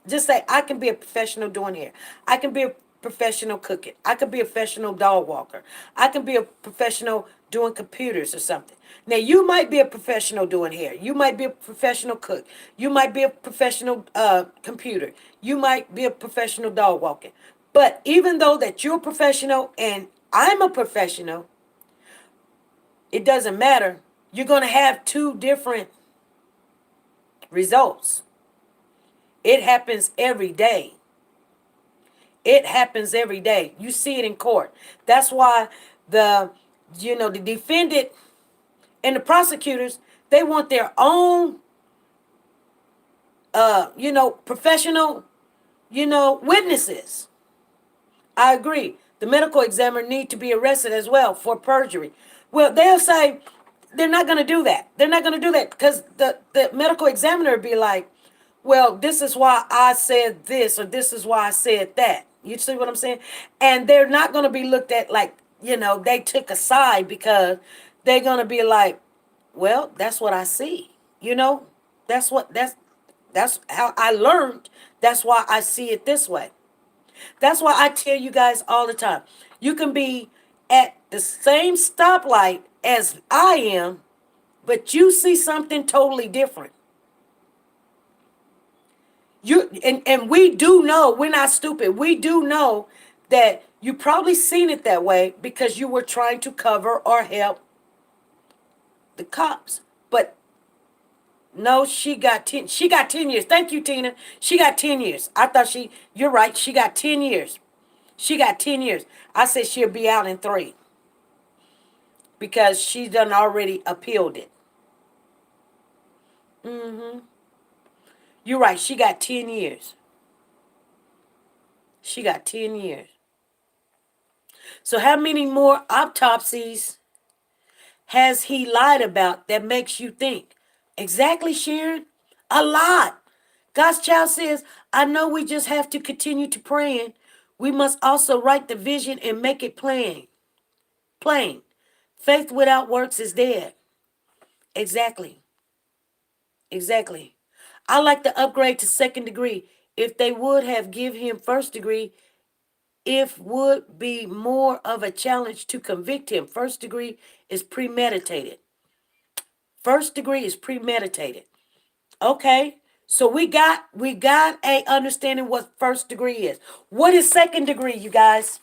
Just say I can be a professional doing hair. I can be a professional cooking. I can be a professional dog walker. I can be a professional doing computers or something. Now you might be a professional doing hair. You might be a professional cook. You might be a professional computer. You might be a professional dog walking. But even though that you're a professional and I'm a professional, it doesn't matter. You're going to have two different results. It happens every day. It happens every day. You see it in court. That's why the defendant and the prosecutors, they want their own, professional, witnesses. I agree. The medical examiner need to be arrested as well for perjury. Well, they'll say they're not going to do that. They're not going to do that because the medical examiner would be like, well, this is why I said this, or this is why I said that. You see what I'm saying? And they're not going to be looked at like, they took a side, because they're going to be like, well, that's what I see. That's what that's how I learned. That's why I see it this way. That's why I tell you guys all the time. You can be at the same stoplight as I am, but you see something totally different. And we do know, we're not stupid. We do know that you probably seen it that way because you were trying to cover or help the cops. But no, she got 10 years. Thank you, Tina. She got 10 years. You're right. She got 10 years. She got 10 years. I said she'll be out in 3 because she done already appealed it. Mm-hmm. You're right. She got 10 years. She got 10 years. So how many more autopsies has he lied about that makes you think? Exactly, Sharon. A lot. God's child says, I know we just have to continue to praying. We must also write the vision and make it plain. Plain. Faith without works is dead. Exactly. Exactly. I like the upgrade to second degree. If they would have give him first degree, it would be more of a challenge to convict him. First degree is premeditated. First degree is premeditated. Okay. So we got a understanding what first degree is. What is second degree, you guys?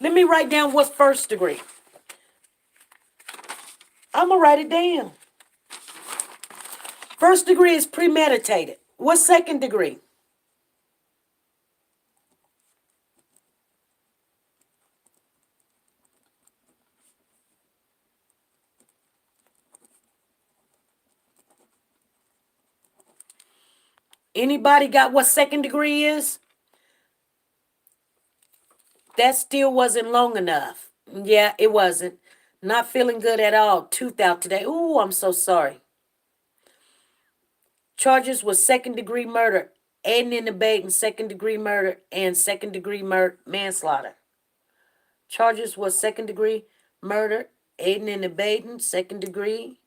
Let me write down what's first degree. I'm gonna write it down. First degree is premeditated. What's second degree? Anybody got what second degree is? That still wasn't long enough. Yeah, it wasn't. Not feeling good at all. Tooth out today. Ooh, I'm so sorry. Charges was second degree murder, aiding and abetting second degree murder, and second degree manslaughter. Charges was second degree murder, aiding and abetting second degree,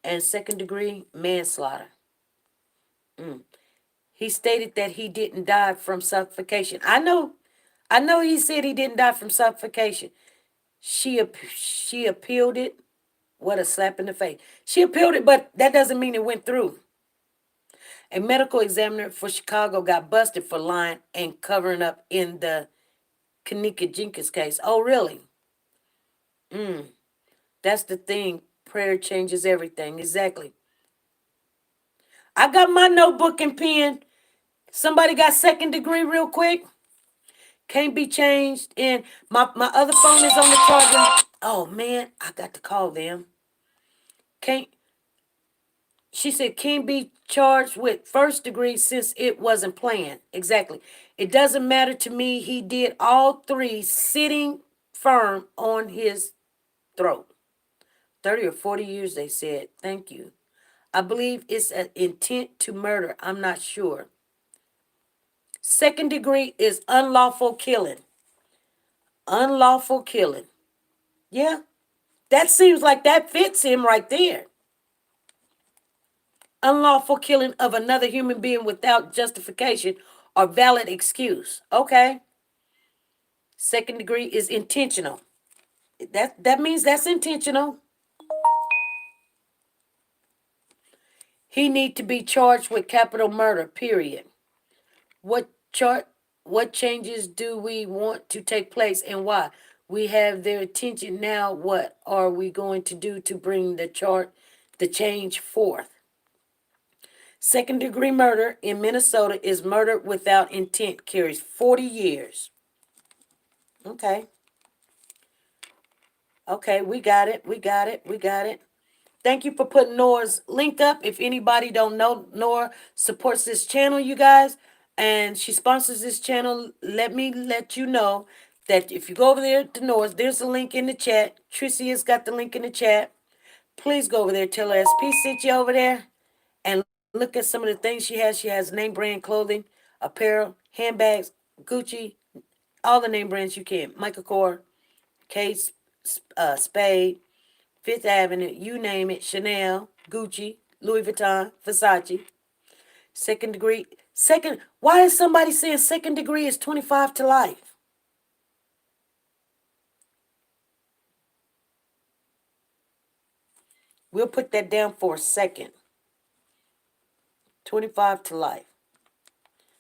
and second degree manslaughter. He stated that he didn't die from suffocation. I know he said he didn't die from suffocation. She appealed it. What a slap in the face. She appealed it, but that doesn't mean it went through. A medical examiner for Chicago got busted for lying and covering up in the Kanika Jenkins case. Oh, really? That's the thing. Prayer changes everything. Exactly. I got my notebook and pen. Somebody got second degree real quick? Can't be changed. And my other phone is on the charger. Oh, man, I got to call them. Can't. She said can't be charged with first degree since it wasn't planned. Exactly. It doesn't matter to me. He did all three sitting firm on his throat. 30 or 40 years, they said. Thank you. I believe it's an intent to murder. I'm not sure. Second degree is unlawful killing. Unlawful killing. Yeah. That seems like that fits him right there. Unlawful killing of another human being without justification or valid excuse. Okay. Second degree is intentional. That means that's intentional. He need to be charged with capital murder, period. What chart what changes do we want to take place and why? We have their attention now. What are we going to do to bring the change forth? Second degree murder in Minnesota is murder without intent, carries 40 years. Okay. Okay, we got it. We got it. We got it. Thank you for putting Nora's link up. If anybody don't know, Nora supports this channel, you guys, and she sponsors this channel. Let me let you know that if you go over there to Nora's, there's a link in the chat. Trissy has got the link in the chat. Please go over there. Tell her SP sent you over there and look at some of the things she has. She has name brand clothing, apparel, handbags, Gucci, all the name brands you can. Michael Kors, Kate Spade, Fifth Avenue, you name it, Chanel, Gucci, Louis Vuitton, Versace. Second degree. Why is somebody saying second degree is 25 to life? We'll put that down for a second. 25 to life.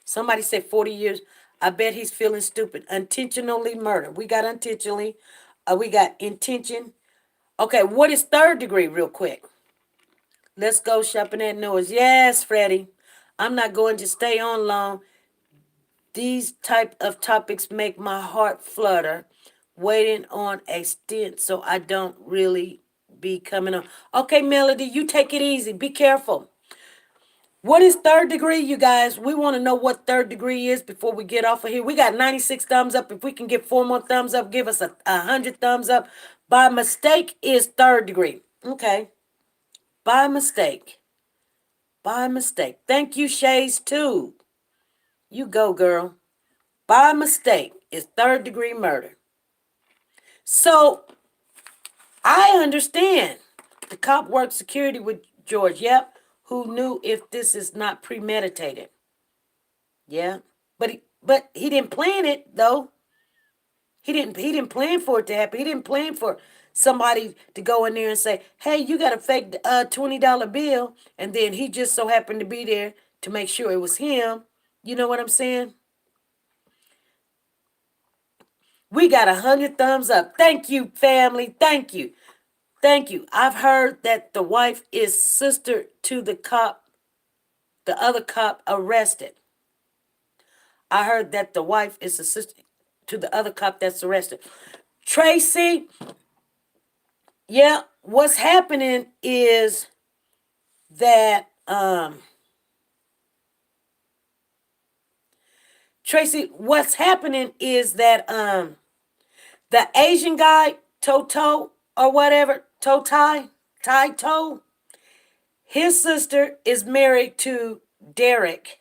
Somebody said 40 years. I bet he's feeling stupid. Intentionally murder. We got intentionally. We got intention. Okay, what is third degree real quick? Let's go shopping at Noah's. Yes, Freddie. I'm not going to stay on long. These type of topics make my heart flutter, waiting on a stint so I don't really be coming on. Okay, Melody, you take it easy. Be careful. What is third degree, you guys? We want to know what third degree is before we get off of here. We got 96 thumbs up. If we can get 4 more thumbs up, give us a 100 thumbs up. By mistake is third degree. Okay. By mistake. By mistake. Thank you, Shays, too. You go, girl. By mistake is third-degree murder. So I understand. The cop worked security with George. Yep. Who knew if this is not premeditated? Yeah. But he didn't plan it though. He didn't plan for it to happen. He didn't plan for somebody to go in there and say, "Hey, you got a fake $20 bill," and then he just so happened to be there to make sure it was him. You know what I'm saying? We got 100 thumbs up. Thank you, family. Thank you. Thank you. I've heard that the wife is sister to the other cop arrested. I heard that the wife is a sister to the other cop that's arrested. Tracy, yeah, what's happening is that Tracy, what's happening is that the Asian guy, Toto or whatever, Tai, his sister is married to Derek,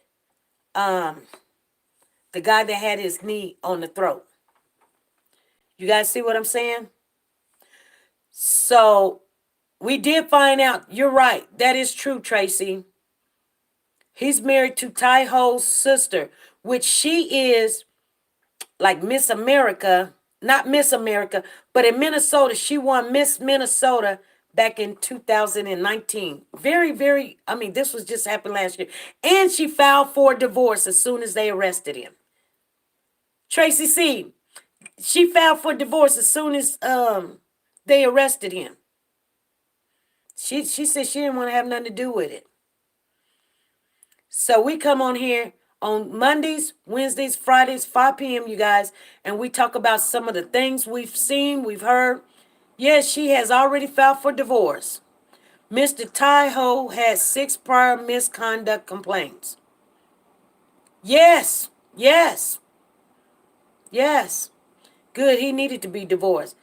um, the guy that had his knee on the throat. You guys see what I'm saying? So we did find out. You're right. That is true, Tracy. He's married to Tai Ho's sister, which she is like Miss America. Not Miss America, but in Minnesota, she won Miss Minnesota back in 2019. Very, very, I mean, this was just happened last year. And she filed for divorce as soon as they arrested him. Tracy C. She filed for divorce as soon as they arrested him. She said she didn't want to have nothing to do with it. So we come on here on Mondays, Wednesdays, Fridays, 5 p.m., you guys, and we talk about some of the things we've seen, we've heard. Yes, she has already filed for divorce. Mr. Tai Ho has 6 prior misconduct complaints. Yes, yes, yes. Good, he needed to be divorced.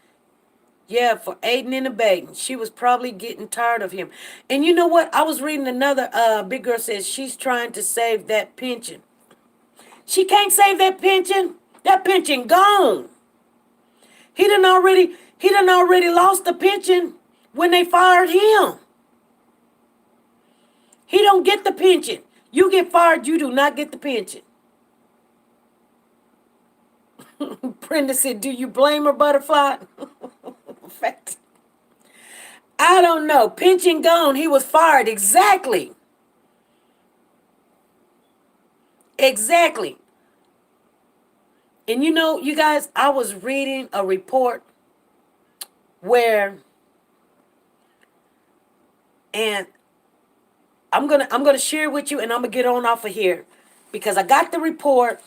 Yeah, for aiding and abetting. She was probably getting tired of him. And you know what? I was reading another big girl says she's trying to save that pension. She can't save that pension. That pension gone. He done already lost the pension when they fired him. He don't get the pension. You get fired, you do not get the pension. Brenda said, do you blame her, Butterfly? Fact. I don't know. Pension gone. He was fired. Exactly. Exactly. And you know, you guys, I was reading a report where, and I'm gonna share with you, and I'm gonna get on off of here because I got the report,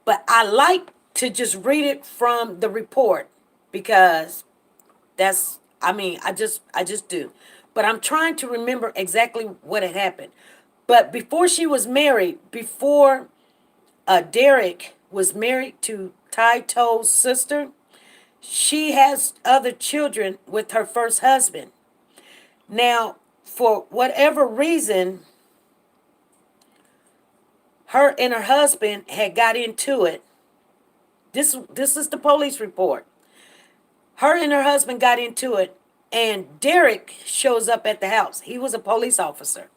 but I like to just read it from the report because that's, I mean, I just do. But I'm trying to remember exactly what had happened. But before she was married, before Derek was married to Tai To's sister, she has other children with her first husband. Now, for whatever reason, her and her husband had got into it. This is the police report. Her and her husband got into it, and Derek shows up at the house. He was a police officer.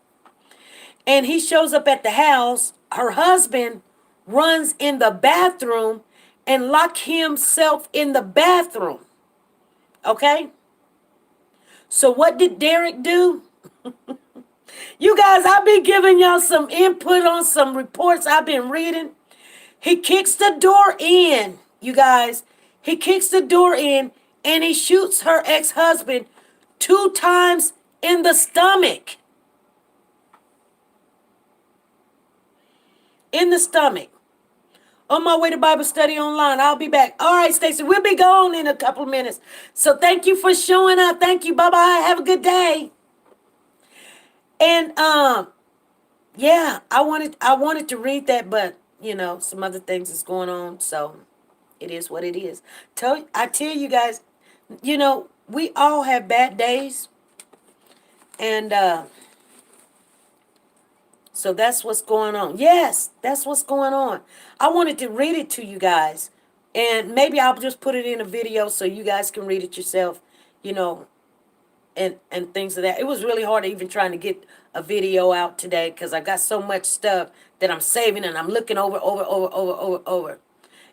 And he shows up at the house. Her husband runs in the bathroom and lock himself in the bathroom. Okay? So what did Derek do? You guys, I've been giving y'all some input on some reports I've been reading. He kicks the door in, you guys. He kicks the door in and he shoots her ex-husband 2 times in the stomach. In the stomach. On my way to Bible study online. I'll be back. All right, Stacy, we'll be gone in a couple of minutes. So thank you for showing up. Thank you. Bye-bye. Have a good day. And yeah, I wanted to read that, but you know, some other things is going on, so it is what it is. I tell you guys, you know, we all have bad days, and So that's what's going on. Yes, that's what's going on. I wanted to read it to you guys. And maybe I'll just put it in a video so you guys can read it yourself, you know, and things of that. It was really hard even trying to get a video out today because I got so much stuff that I'm saving and I'm looking over.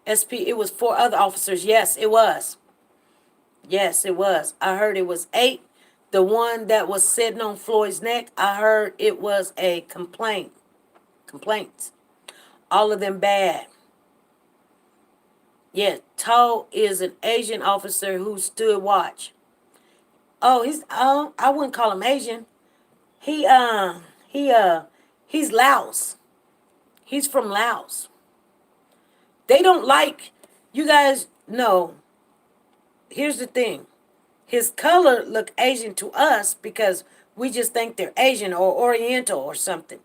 SP, it was 4 other officers. Yes, it was. Yes, it was. I heard it was 8. The one that was sitting on Floyd's neck, I heard it was a complaint. Complaints. All of them bad. Yeah, Tall is an Asian officer who stood watch. Oh, I wouldn't call him Asian. He he he's Laos. He's from Laos. They don't like, you guys know, here's the thing. His color look Asian to us because we just think they're Asian or Oriental or something.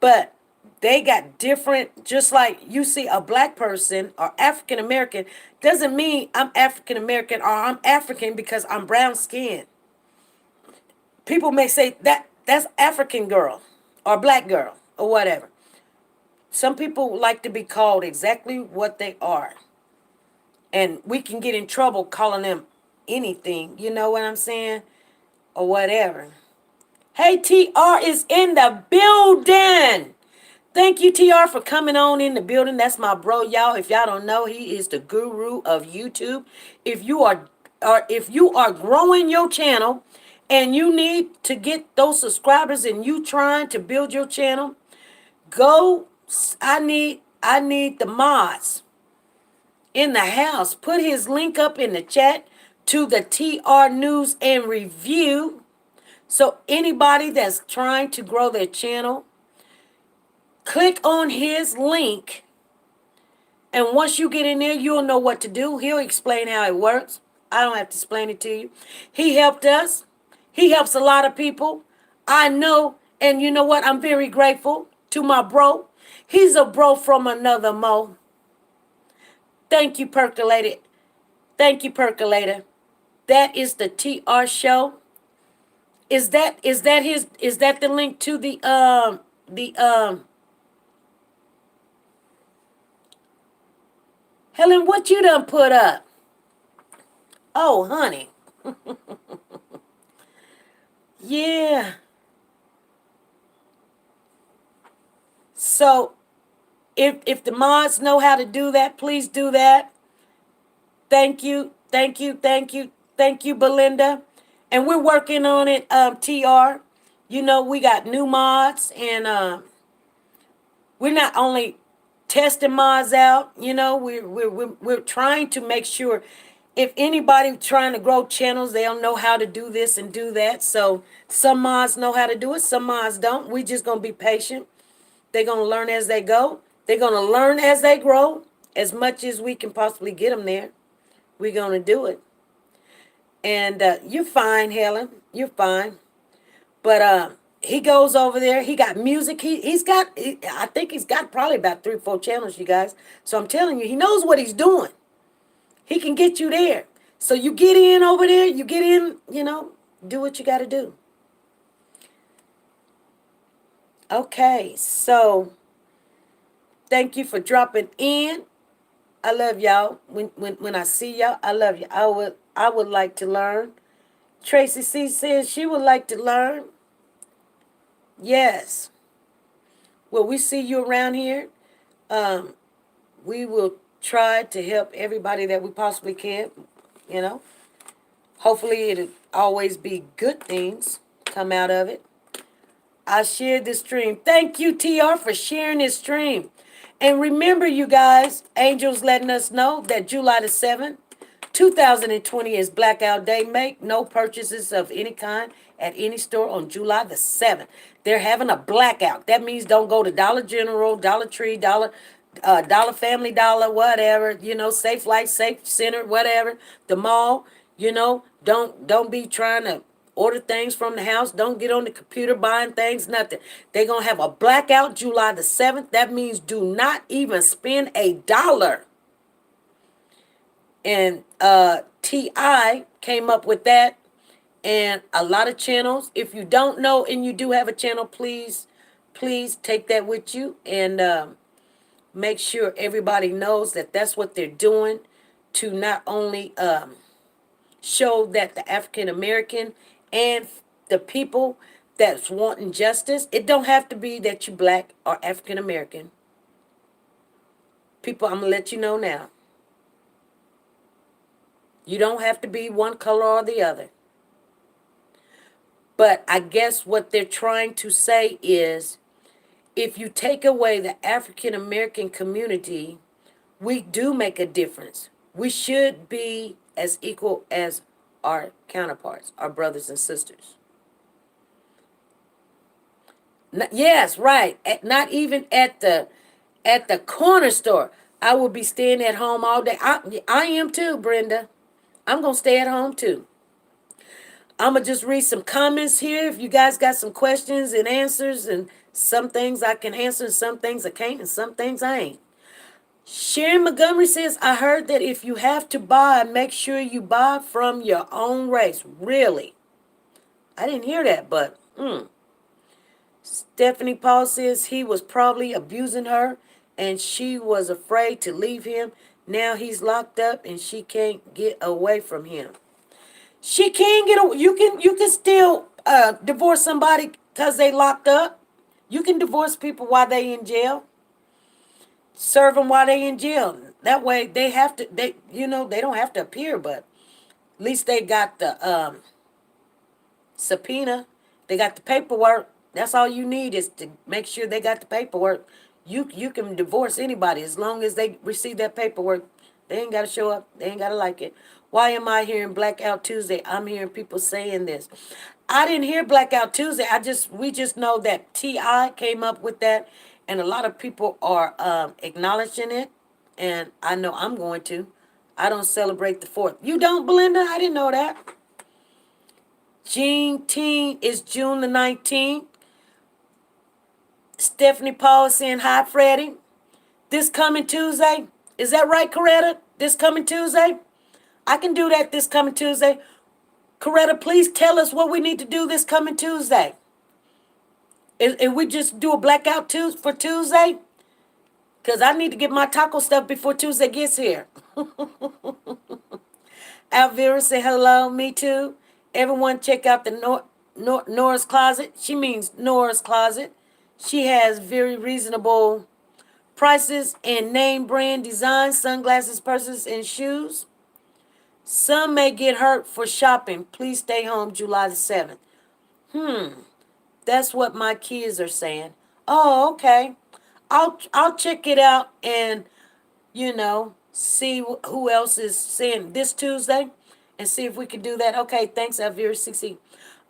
But they got different, just like you see a black person or African American, doesn't mean I'm African American or I'm African because I'm brown skinned. People may say that's African girl or black girl or whatever. Some people like to be called exactly what they are. And we can get in trouble calling them anything, you know what I'm saying? Or whatever. Hey, TR is in the building. Thank you, TR, for coming on in the building. That's my bro, y'all. If y'all don't know, he is the guru of YouTube. If you are growing your channel and you need to get those subscribers and you trying to build your channel, go. I need the mods in the house. Put his link up in the chat to the TR News and Review. So anybody that's trying to grow their channel, click on his link. And once you get in there, you'll know what to do. He'll explain how it works. I don't have to explain it to you. He helped us. He helps a lot of people. I know. And you know what? I'm very grateful to my bro. He's a bro from another mo. Thank you, Percolated. Thank you, Percolator. That is the TR show. Is that the link to the Helen, what you done put up? Oh, honey. Yeah. So if the mods know how to do that, please do that. Thank you, thank you, thank you, thank you, Belinda. And we're working on it, TR. You know, we got new mods, and we're not only testing mods out. You know, we're trying to make sure if anybody trying to grow channels, they'll know how to do this and do that. So some mods know how to do it, some mods don't. We just gonna be patient. They're gonna learn as they go. They're gonna learn as they grow. As much as we can possibly get them there, we're gonna do it. And you're fine, Helen. You're fine. But he goes over there. He got music. I think he's got probably about 3 or 4 channels, you guys. So I'm telling you, he knows what he's doing. He can get you there. So you get in over there. You get in, do what you got to do. Okay, so thank you for dropping in. I love y'all. When I see y'all, I love you. I would like to learn. Tracy C says she would like to learn. Yes. Well, we see you around here. We will try to help everybody that we possibly can. You know. Hopefully it'll always be good things come out of it. I shared this stream. Thank you, TR, for sharing this stream. And remember, you guys, Angel's letting us know that July the 7th, 2020 is Blackout Day. Make no purchases of any kind at any store on July the 7th. They're having a blackout. That means don't go to Dollar General, Dollar Tree, Dollar Family Dollar, whatever, Safe Light, Safe Center, whatever, the mall, don't be trying to order things from the house. Don't get on the computer buying things, nothing. They're going to have a blackout July the 7th. That means do not even spend $1. And TI came up with that. And a lot of channels. If you don't know and you do have a channel, please Please take that with you and make sure everybody knows that that's what they're doing to not only show that the African American and the people that's wanting justice, it don't have to be that you black or African American. People, I'm going to let you know now. You don't have to be one color or the other. But I guess what they're trying to say is if you take away the African American community, we do make a difference. We should be as equal as our counterparts, our brothers and sisters. Yes, right. Not even at the corner store. I will be staying at home all day. I am too, Brenda. I'm gonna stay at home too. I'm gonna just read some comments here. If you guys got some questions and answers, and some things I can answer, and some things I can't, and some things I ain't. Sharon Montgomery says, I heard that if you have to buy, make sure you buy from your own race. Really? I didn't hear that, but Stephanie Paul says he was probably abusing her and she was afraid to leave him. Now he's locked up and she can't get away from him. She can get away. You can still divorce somebody because they locked up. You can divorce people while they in jail. Serve them while they in jail. That way they have to. They don't have to appear, but at least they got the subpoena. They got the paperwork. That's all you need is to make sure they got the paperwork. You can divorce anybody as long as they receive that paperwork. They ain't got to show up. They ain't got to like it. Why am I hearing Blackout Tuesday? I'm hearing people saying this. I didn't hear Blackout Tuesday. We just know that T.I. came up with that, and a lot of people are acknowledging it, and I know I'm going to. I don't celebrate the 4th. You don't, Belinda? I didn't know that. Juneteenth is June the 19th. Stephanie Paul is saying, hi, Freddie. This coming Tuesday. Is that right, Coretta? This coming Tuesday? I can do that this coming Tuesday. Coretta, please tell us what we need to do this coming Tuesday. If we just do a blackout for Tuesday? Because I need to get my taco stuff before Tuesday gets here. Alvira say hello, me too. Everyone check out the Nora's Closet. She means Nora's Closet. She has very reasonable prices and name brand designs, sunglasses, purses, and shoes. Some may get hurt for shopping. Please stay home July the 7th. That's what my kids are saying. Oh, okay. I'll check it out and, see who else is saying this Tuesday and see if we can do that. Okay, thanks, Alvira 60.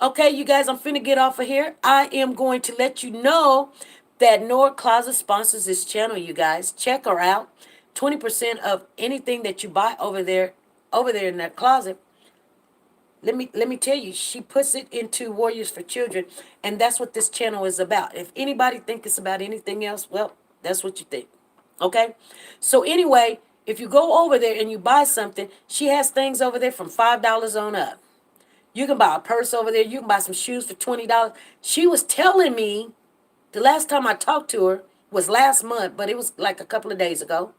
Okay, you guys, I'm finna get off of here. I am going to let you know that Nora Closet sponsors this channel, you guys. Check her out. 20% of anything that you buy over there in that closet. Let me tell you, she puts it into Warriors for Children, and that's what this channel is about. If anybody think it's about anything else, well, that's what you think. Okay? So anyway, if you go over there and you buy something, she has things over there from $5 on up. You can buy a purse over there. You can buy some shoes for $20. She was telling me, the last time I talked to her was last month, but it was like a couple of days ago,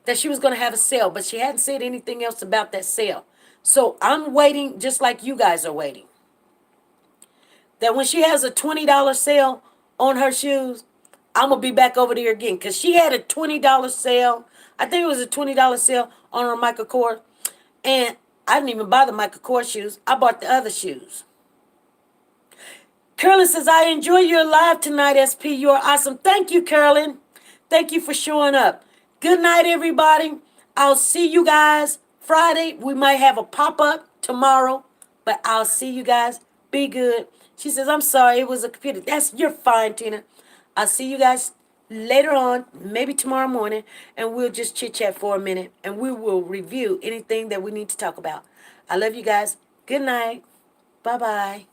that she was going to have a sale, but she hadn't said anything else about that sale. So I'm waiting just like you guys are waiting. That when she has a $20 sale on her shoes, I'm going to be back over there again. Because she had a $20 sale. I think it was a $20 sale on her Michael Kors. And I didn't even buy the Michael Kors shoes. I bought the other shoes. Carolyn says, I enjoy your live tonight, SP. You are awesome. Thank you, Carolyn. Thank you for showing up. Good night, everybody. I'll see you guys Friday. We might have a pop-up tomorrow, but I'll see you guys. Be good. She says, I'm sorry, it was a computer. You're fine, Tina. I'll see you guys later on, maybe tomorrow morning, and we'll just chit-chat for a minute, and we will review anything that we need to talk about. I love you guys. Good night. Bye-bye.